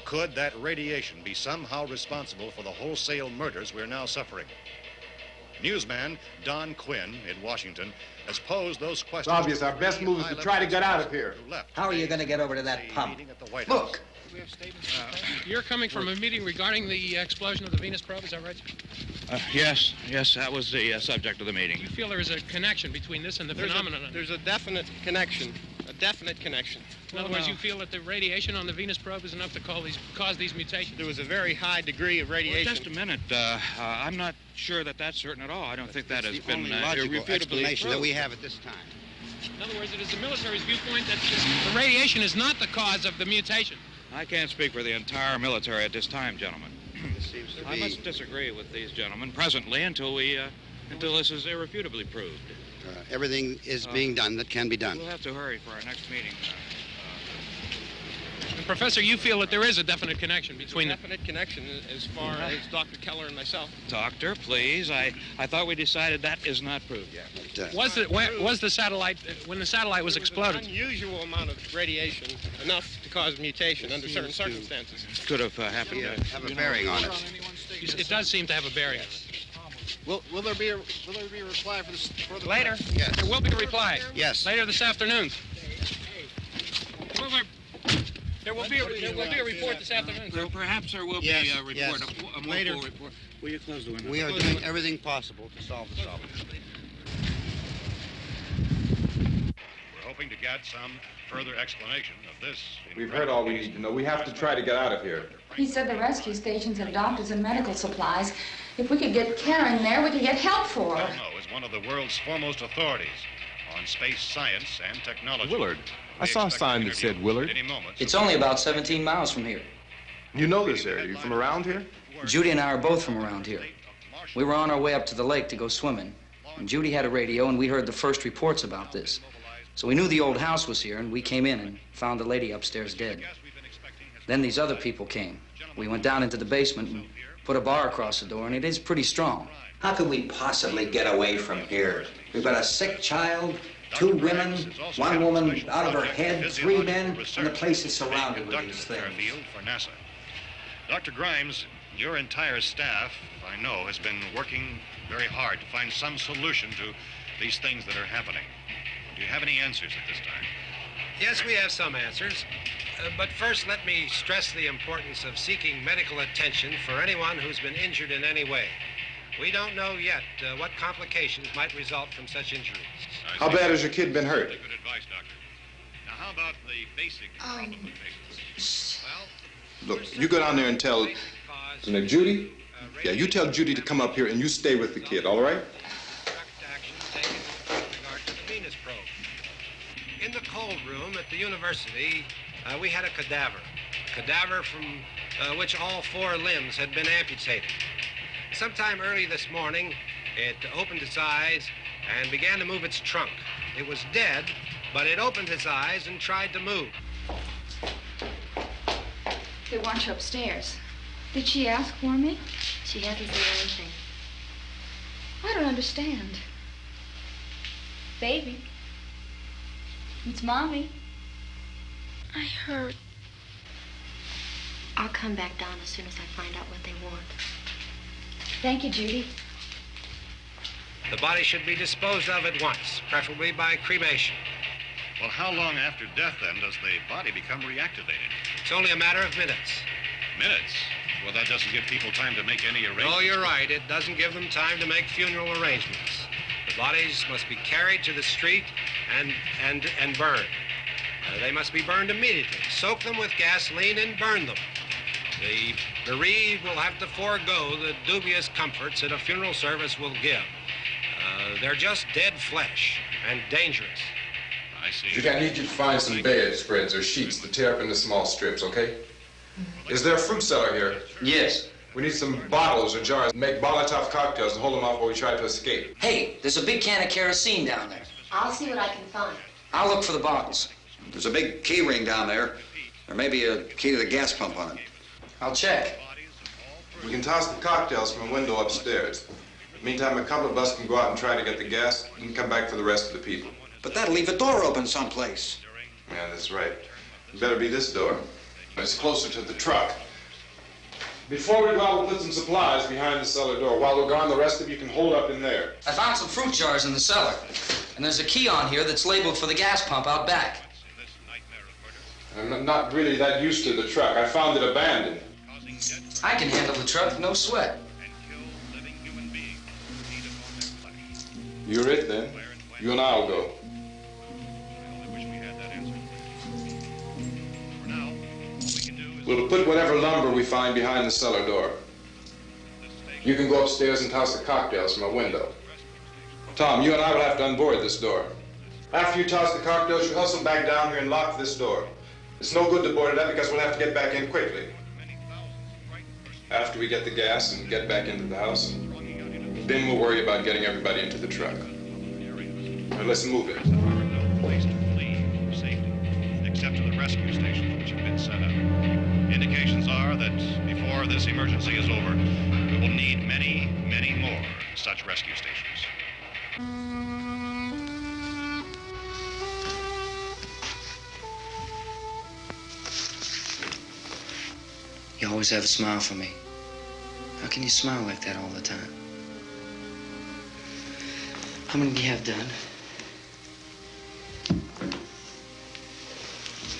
Could that radiation be somehow responsible for the wholesale murders we're now suffering? Newsman Don Quinn in Washington has posed those questions. It's obvious our best move is to try to get out of here. How are you going to get over to that pump? Look. You're coming from a meeting regarding the explosion of the Venus probe, is that right? Yes, that was the subject of the meeting. Do you feel there is a connection between this and the phenomenon? There's a definite connection. In other words, you feel that the radiation on the Venus probe is enough to cause these mutations? There was a very high degree of radiation. Well, just a minute. I'm not sure that that's certain at all. I don't think that has been logical explanation that we have at this time. In other words, it is the military's viewpoint that the radiation is not the cause of the mutation. I can't speak for the entire military at this time, gentlemen. I must disagree with these gentlemen presently until this is irrefutably proved. Everything is being done that can be done. We'll have to hurry for our next meeting. And Professor, you feel that there is a definite connection between definite connection as far as Dr. Keller and myself. Doctor, please. I thought we decided that is not proved yet. Was the satellite, when the satellite was exploded? An unusual amount of radiation, enough to cause mutation under certain circumstances. Could have happened. Have a bearing on it. It does seem to have a bearing. Will there be a reply for the later? Yes. There will be a reply. Yes. Later this afternoon. There will be a report this afternoon, sir. Perhaps there will Yes, be a report, yes. a more Later. full report. Will you close the window? We are doing everything possible to solve the problem. We're hoping to get some further explanation of this. We've heard all we need to know. We have to try to get out of here. He said the rescue stations have doctors and medical supplies. If we could get care in there, we could get help for her. Belno is one of the world's foremost authorities on space science and technology. Willard. I saw a sign that said Willard. It's only about 17 miles from here. You know this area. You from around here? Judy and I are both from around here. We were on our way up to the lake to go swimming, and Judy had a radio, and we heard the first reports about this. So we knew the old house was here, and we came in and found the lady upstairs dead. Then these other people came. We went down into the basement and put a bar across the door, and it is pretty strong. How could we possibly get away from here? We've got a sick child, 2 women, 1 woman out of her head, 3 men, and the place is surrounded with these things. For NASA. Dr. Grimes, your entire staff, I know, has been working very hard to find some solution to these things that are happening. Do you have any answers at this time? Yes, we have some answers. But first, let me stress the importance of seeking medical attention for anyone who's been injured in any way. We don't know yet what complications might result from such injuries. How bad has your kid been hurt? Good advice, Doctor. Now, how about the basic medical basics? Look, you go down there and tell Judy? Yeah, you tell Judy to come up here and you stay with the kid, all right? Venus probe. In the cold room at the university, we had a cadaver from which all 4 limbs had been amputated. Sometime early this morning, it opened its eyes and began to move its trunk. It was dead, but it opened its eyes and tried to move. They want you upstairs. Did she ask for me? She hasn't said anything. I don't understand. Baby. It's Mommy. I heard. I'll come back down as soon as I find out what they want. Thank you, Judy. The body should be disposed of at once, preferably by cremation. Well, how long after death, then, does the body become reactivated? It's only a matter of minutes. Minutes? Well, that doesn't give people time to make any arrangements. Oh, you're right. It doesn't give them time to make funeral arrangements. The bodies must be carried to the street and burned. They must be burned immediately. Soak them with gasoline and burn them. The bereaved will have to forego the dubious comforts that a funeral service will give. They're just dead flesh and dangerous. I see. Judy, I need you to find some bedspreads or sheets to tear up into small strips, okay? Is there a fruit cellar here? Yes. We need some bottles or jars. Make Molotov cocktails and hold them off while we try to escape. Hey, there's a big can of kerosene down there. I'll see what I can find. I'll look for the bottles. There's a big key ring down there. There may be a key to the gas pump on it. I'll check. We can toss the cocktails from a window upstairs. Meantime, a couple of us can go out and try to get the gas and come back for the rest of the people. But that'll leave the door open someplace. Yeah, that's right. It better be this door. It's closer to the truck. Before we go out, we'll put some supplies behind the cellar door. While we're gone, the rest of you can hold up in there. I found some fruit jars in the cellar. And there's a key on here that's labeled for the gas pump out back. I'm not really that used to the truck. I found it abandoned. I can handle the truck, no sweat. You're it, then. You and I'll go. We'll put whatever lumber we find behind the cellar door. You can go upstairs and toss the cocktails from a window. Tom, you and I will have to unboard this door. After you toss the cocktails, you hustle back down here and lock this door. It's no good to board it up because we'll have to get back in quickly. After we get the gas and get back into the house, then we'll worry about getting everybody into the truck. Now let's move it. No place to flee for safety, except to the rescue stations which have been set up. Indications are that before this emergency is over, we will need many, many more such rescue stations. You always have a smile for me. How can you smile like that all the time? How many do you have done?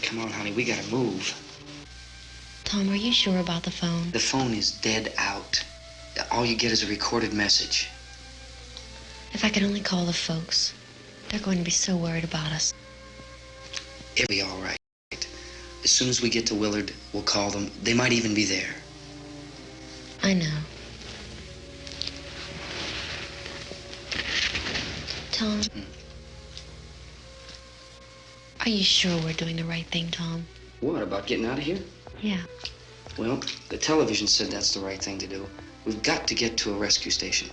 Come on, honey, we gotta move. Tom, are you sure about the phone? The phone is dead out. All you get is a recorded message. If I could only call the folks. They're going to be so worried about us. It'll be all right. As soon as we get to Willard, we'll call them. They might even be there. I know. Tom, are you sure we're doing the right thing, Tom? What, about getting out of here? Yeah. Well, the television said that's the right thing to do. We've got to get to a rescue station.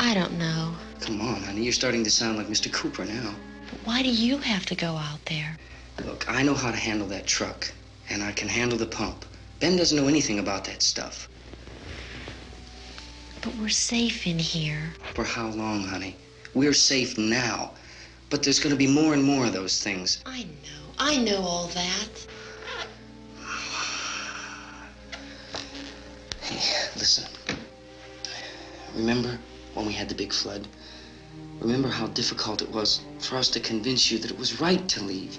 I don't know. Come on, honey, you're starting to sound like Mr. Cooper now. But why do you have to go out there? Look, I know how to handle that truck, and I can handle the pump. Ben doesn't know anything about that stuff. But we're safe in here. For how long, honey? We're safe now. But there's going to be more and more of those things. I know all that. Hey, listen. Remember when we had the big flood? Remember how difficult it was for us to convince you that it was right to leave?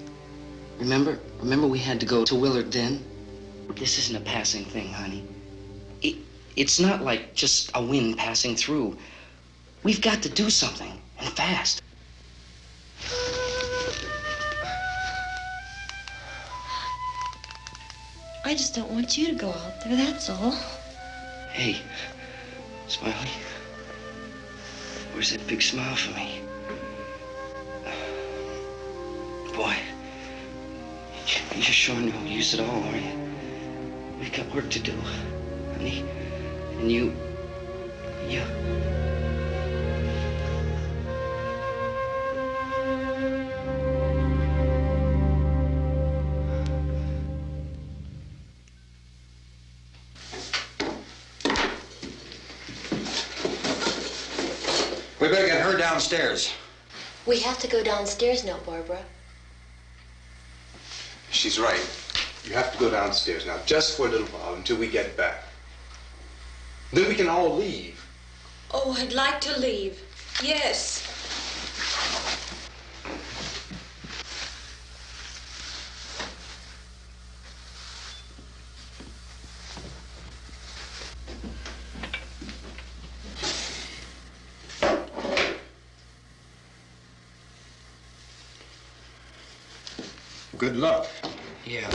Remember we had to go to Willard then? This isn't a passing thing, honey. It's not like just a wind passing through. We've got to do something, and fast. I just don't want you to go out there, that's all. Hey, Smiley. Where's that big smile for me? Boy, you're showing no use at all, are you? We've got work to do, honey. And you... We better get her downstairs. We have to go downstairs now, Barbara. She's right. You have to go downstairs now, just for a little while, until we get back. Then we can all leave. Oh, I'd like to leave. Yes. Good luck. Yeah.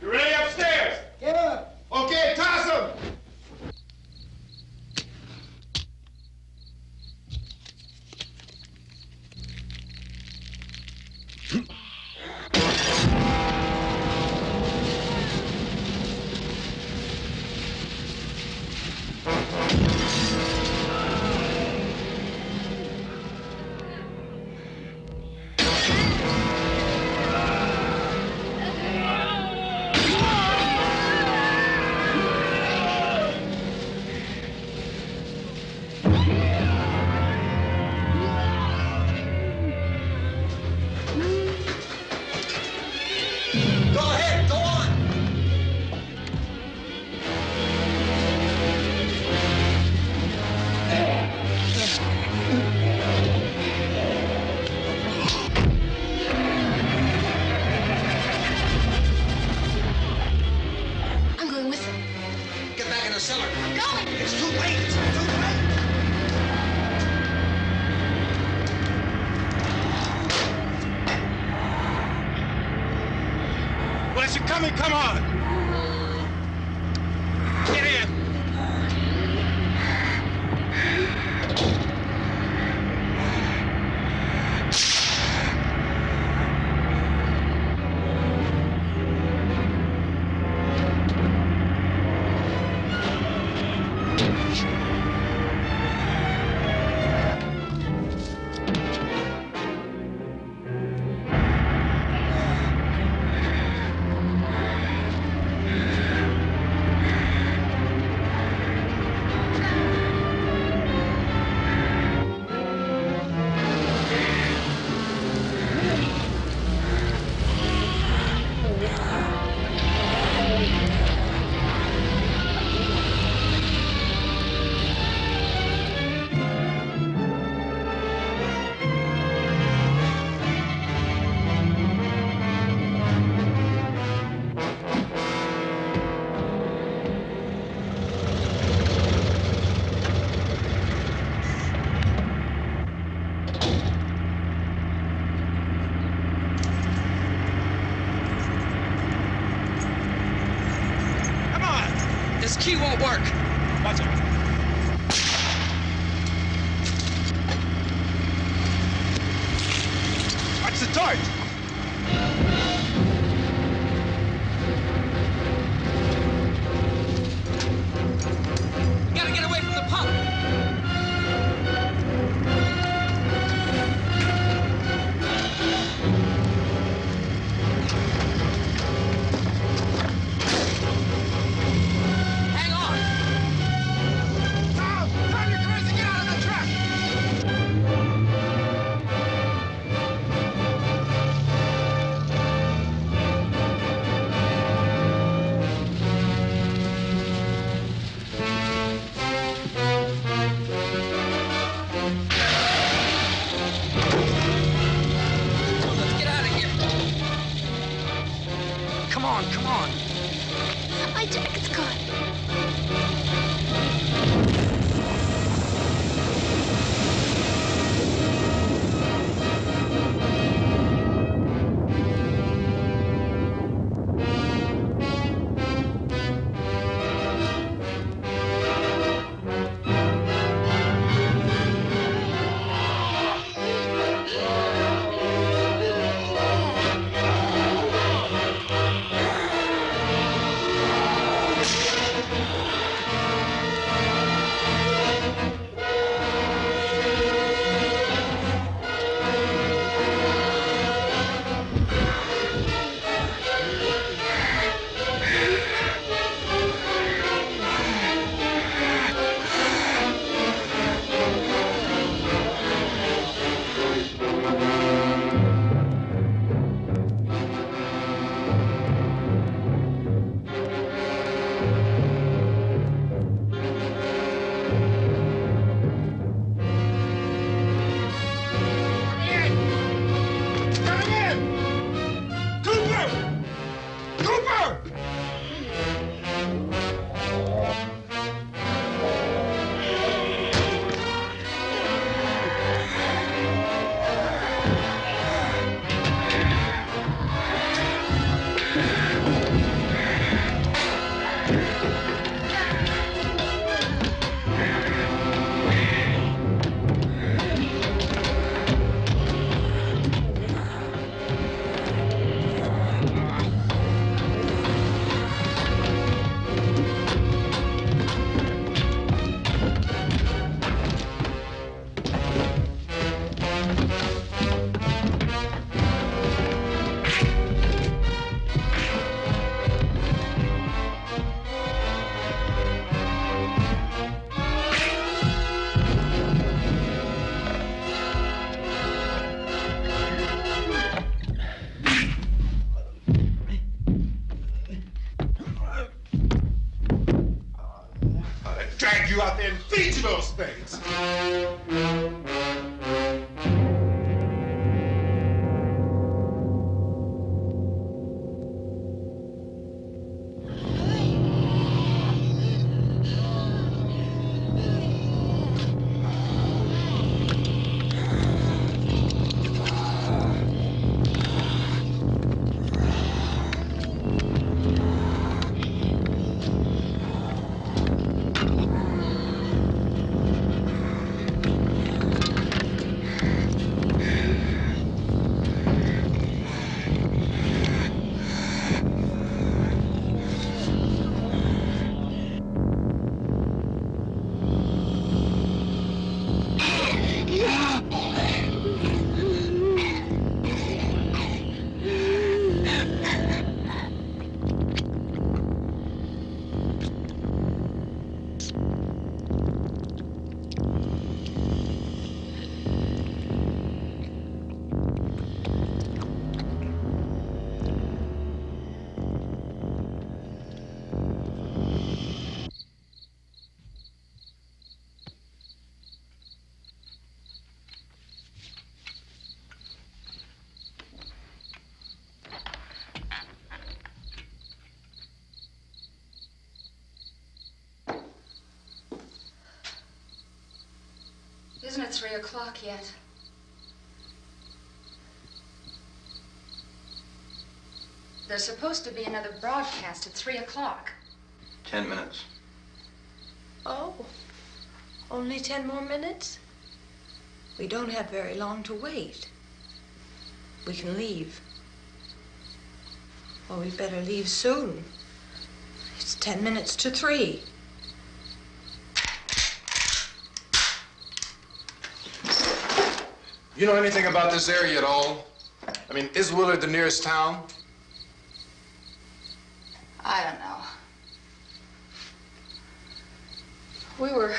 You ready upstairs? Yeah. Okay, toss him. I'm going with them. Get back in the cellar. I'm going. It's too late. It's too late. Well, is it coming? Come on. Get in. This key won't work. Watch it. Watch the torch. We gotta get away from the pump. Hang on. Tom, turn your cars and get out of the truck. Let's get out of here. Come on, come on. My jacket's gone. Come in! Cooper! Cooper! I drag you out there and feed you those things. Isn't it 3 o'clock yet? There's supposed to be another broadcast at 3 o'clock. 10 minutes. Oh, only 10 more minutes? We don't have very long to wait. We can leave. Well, we better leave soon. It's 10 minutes to 3. You know anything about this area at all? I mean, is Willard the nearest town? I don't know. We were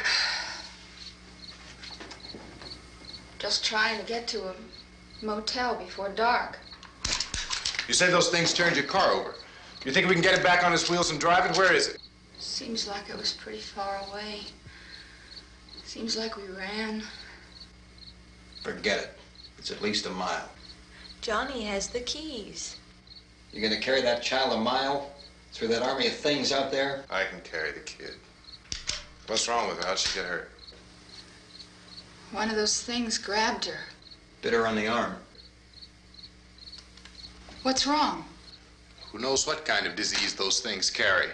just trying to get to a motel before dark. You say those things turned your car over. You think we can get it back on its wheels and drive it? Where is it? Seems like it was pretty far away. Seems like we ran. Forget it. It's at least a mile. Johnny has the keys. You're gonna carry that child a mile through that army of things out there? I can carry the kid. What's wrong with her? How'd she get hurt? One of those things grabbed her. Bit her on the arm. What's wrong? Who knows what kind of disease those things carry?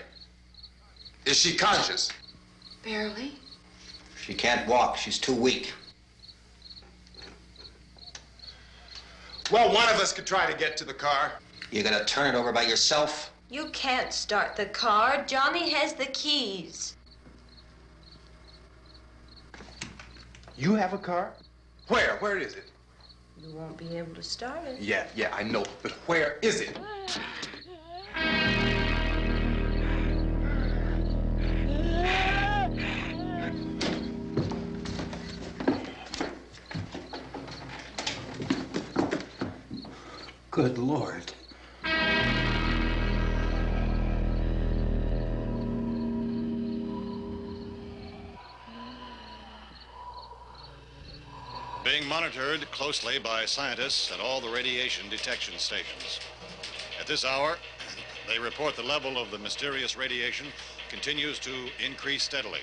Is she conscious? Barely. She can't walk. She's too weak. Well, one of us could try to get to the car. You gonna turn it over by yourself? You can't start the car. Johnny has the keys. You have a car? Where? Where is it? You won't be able to start it. Yeah, I know. But where is it? Good Lord. Being monitored closely by scientists at all the radiation detection stations. At this hour, they report the level of the mysterious radiation continues to increase steadily.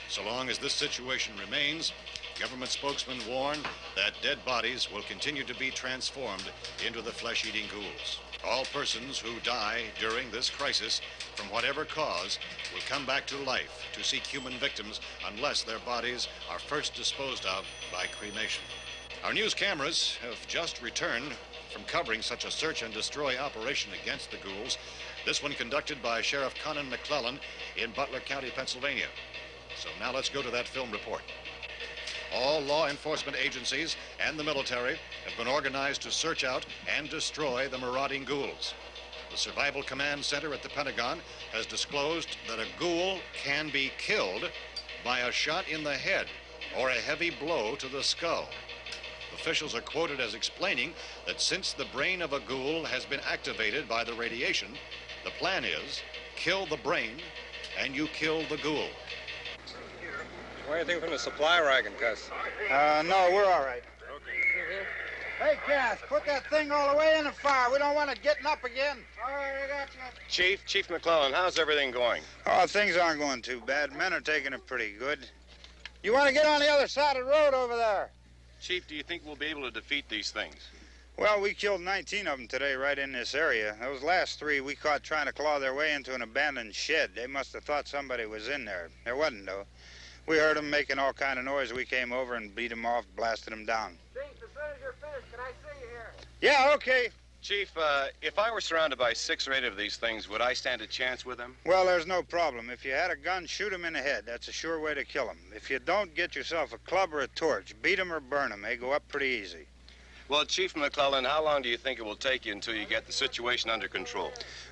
So long as this situation remains, government spokesmen warn that dead bodies will continue to be transformed into the flesh-eating ghouls. All persons who die during this crisis, from whatever cause, will come back to life to seek human victims unless their bodies are first disposed of by cremation. Our news cameras have just returned from covering such a search and destroy operation against the ghouls, this one conducted by Sheriff Conan McClellan in Butler County, Pennsylvania. So now let's go to that film report. All law enforcement agencies and the military have been organized to search out and destroy the marauding ghouls. The Survival Command Center at the Pentagon has disclosed that a ghoul can be killed by a shot in the head or a heavy blow to the skull. Officials are quoted as explaining that since the brain of a ghoul has been activated by the radiation, the plan is kill the brain and you kill the ghoul. Anything from the supply wagon, Cuss? No, we're all right. Hey, Cass, put that thing all the way in the fire. We don't want it getting up again. All right, I got you. Chief McClellan, how's everything going? Oh, things aren't going too bad. Men are taking it pretty good. You want to get on the other side of the road over there? Chief, do you think we'll be able to defeat these things? Well, we killed 19 of them today right in this area. Those last 3 we caught trying to claw their way into an abandoned shed. They must have thought somebody was in there. There wasn't, though. We heard them making all kind of noise. We came over and beat them off, blasted them down. Chief, as soon as you're finished, can I see you here? Yeah, okay. Chief, if I were surrounded by 6 or 8 of these things, would I stand a chance with them? Well, there's no problem. If you had a gun, shoot them in the head. That's a sure way to kill them. If you don't, get yourself a club or a torch. Beat them or burn them. They go up pretty easy. Well, Chief McClellan, how long do you think it will take you until you get the situation under control?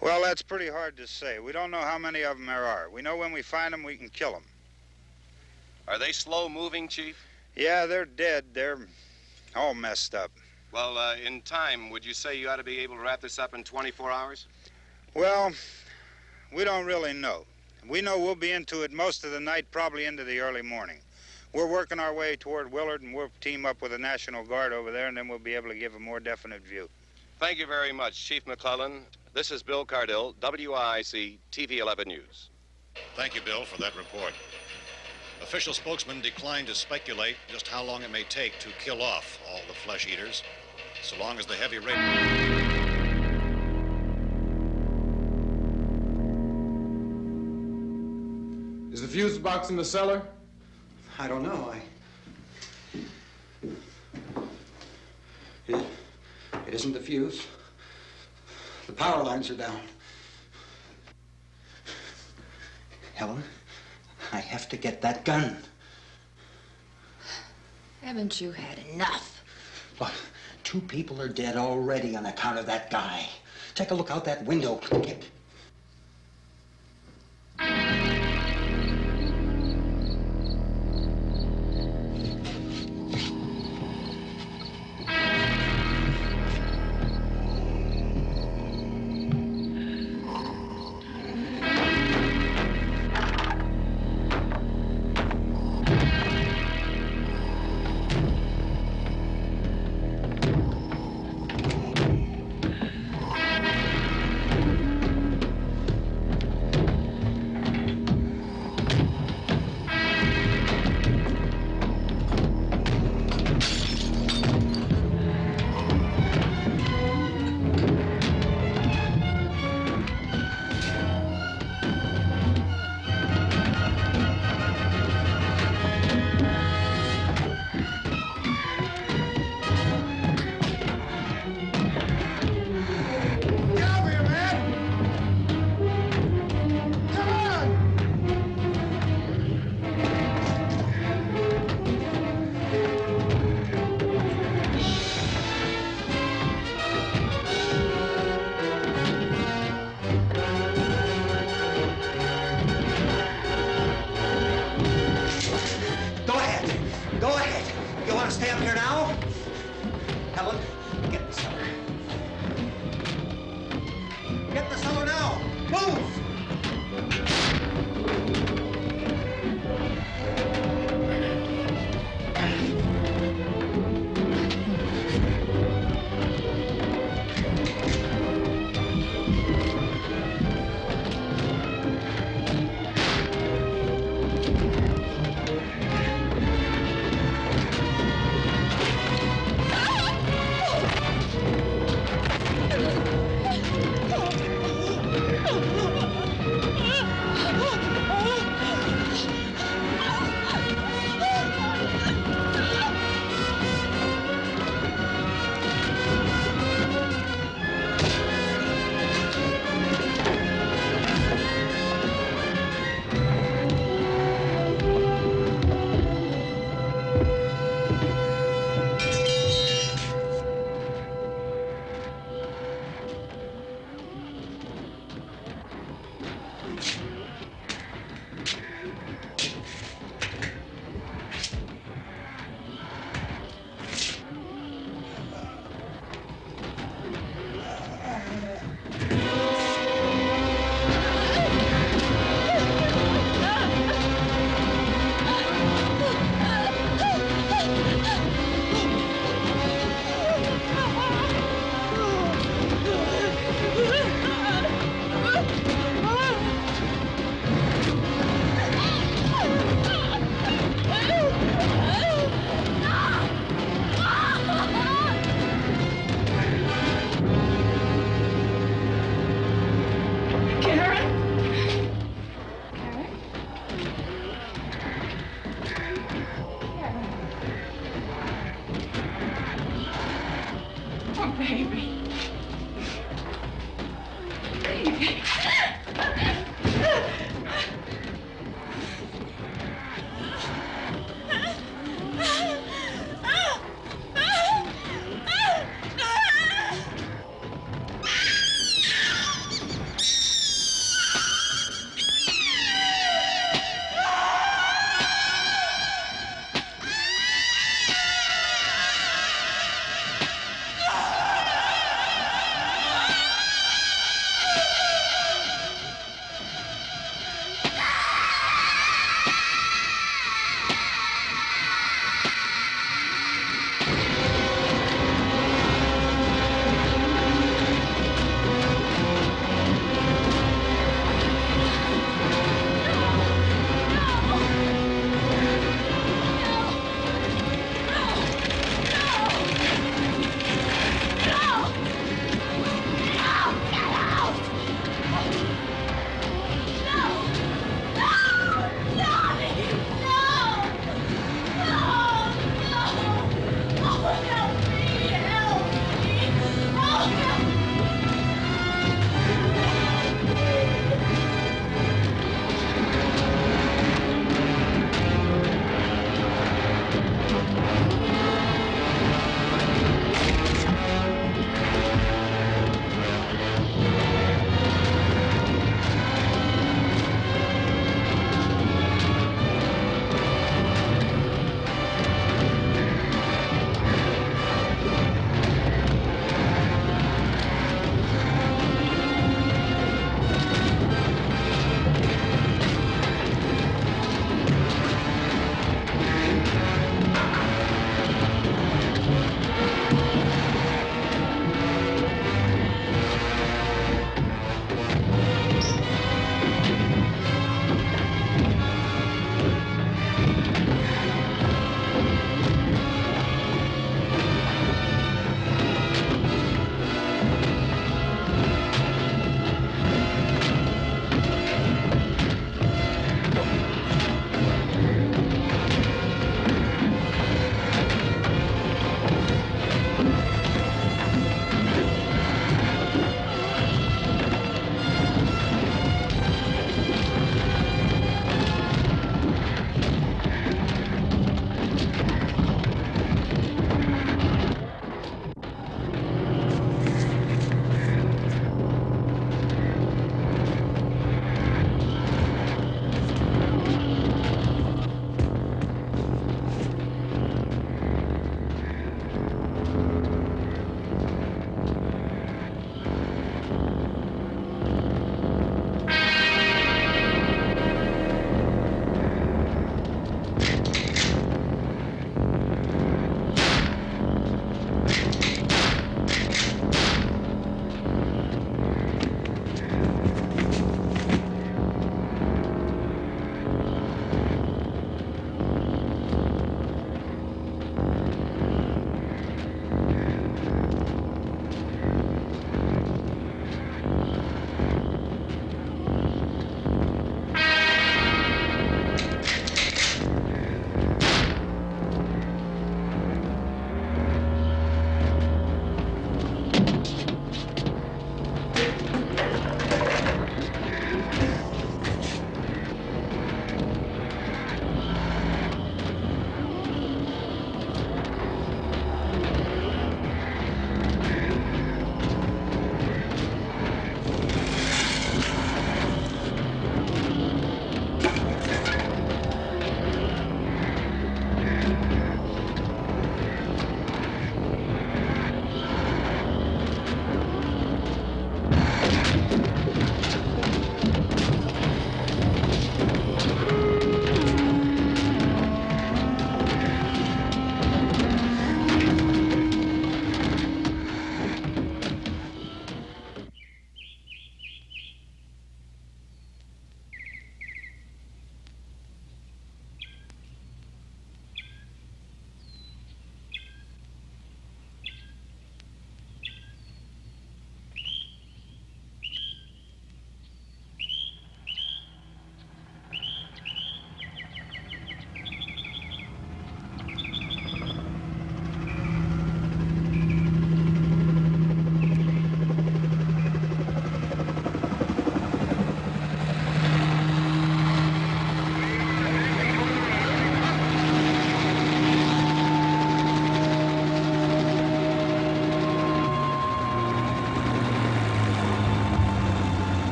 Well, that's pretty hard to say. We don't know how many of them there are. We know when we find them, we can kill them. Are they slow-moving, Chief? Yeah, they're dead. They're all messed up. Well, in time, would you say you ought to be able to wrap this up in 24 hours? Well, we don't really know. We know we'll be into it most of the night, probably into the early morning. We're working our way toward Willard, and we'll team up with the National Guard over there, and then we'll be able to give a more definite view. Thank you very much, Chief McClellan. This is Bill Cardill, WIC TV 11 News. Thank you, Bill, for that report. Official spokesmen declined to speculate just how long it may take to kill off all the flesh eaters, so long as the heavy rain... Is the fuse box in the cellar? I don't know. It isn't the fuse. The power lines are down. Helen, I have to get that gun. Haven't you had enough? Look, 2 people are dead already on account of that guy. Take a look out that window. Get...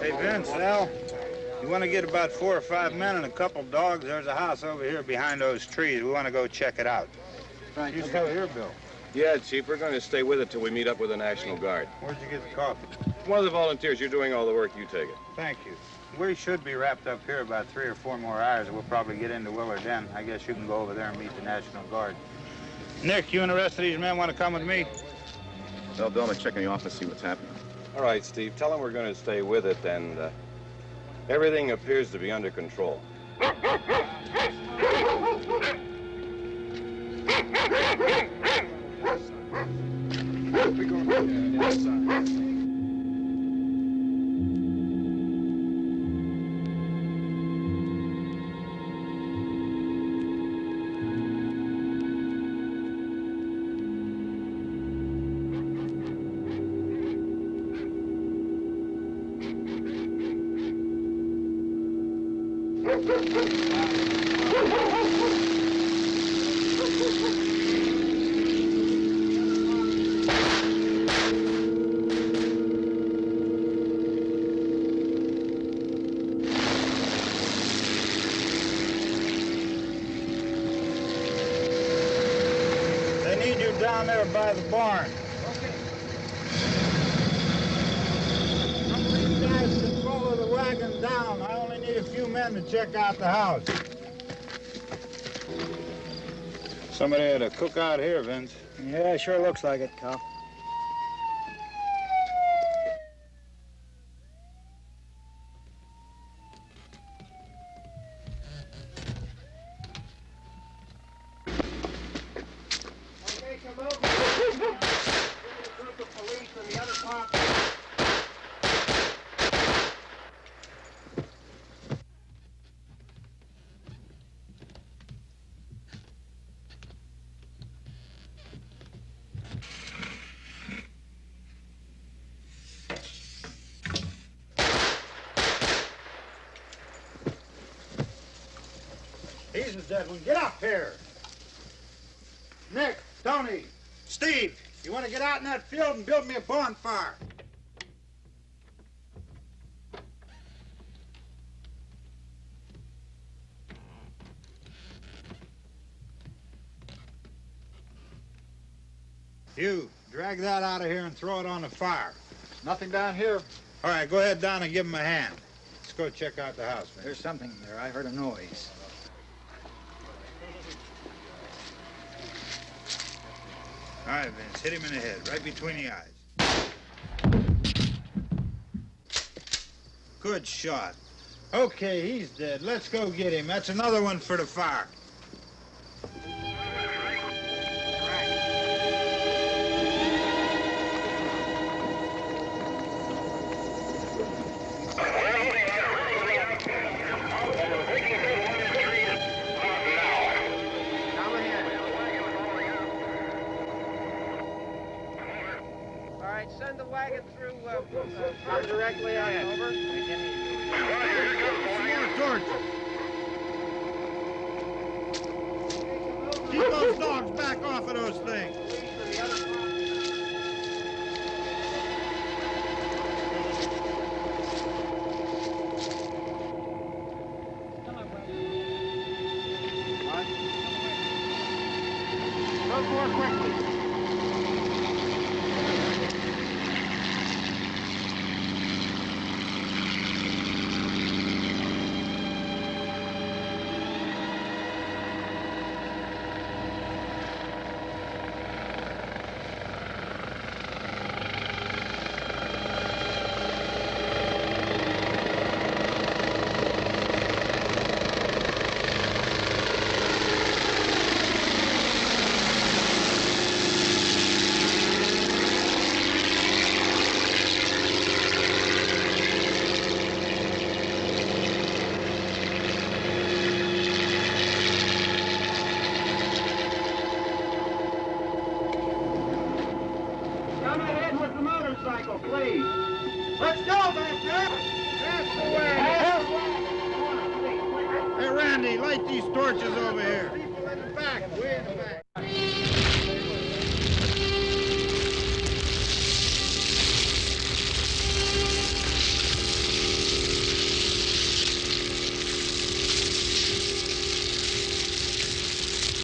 Hey, Vince, Al, you want to get about 4 or 5 men and a couple dogs? There's a house over here behind those trees. We want to go check it out. Right. You still here, Bill? Yeah, Chief, we're going to stay with it till we meet up with the National Guard. Where'd you get the coffee? One of the volunteers. You're doing all the work. You take it. Thank you. We should be wrapped up here about 3 or 4 more hours, and we'll probably get into Willard then. I guess you can go over there and meet the National Guard. Nick, you and the rest of these men want to come with me? Well, Bill, I'm checking the office, see what's happening. All right, Steve. Tell them we're going to stay with it, and everything appears to be under control. They need you down there by the barn. Some of these guys can follow the wagon down. I only need a few men to check out the house. Somebody had a cookout here, Vince. Yeah, sure looks like it, Cal. He's a dead one. Get up here. Nick, Tony, Steve, you want to get out in that field and build me a bonfire? You, drag that out of here and throw it on the fire. Nothing down here. All right, go ahead down and give him a hand. Let's go check out the house, man. There's something there. I heard a noise. All right, Vince, hit him in the head, right between the eyes. Good shot. Okay, he's dead. Let's go get him. That's another one for the fire. Send the wagon through directly ahead. Over. More torches. Keep those dogs back off of those things. Go more quickly. Please. Let's go back there. That's the way. Hey, Randy, light these torches over here. People in the back, way in the back.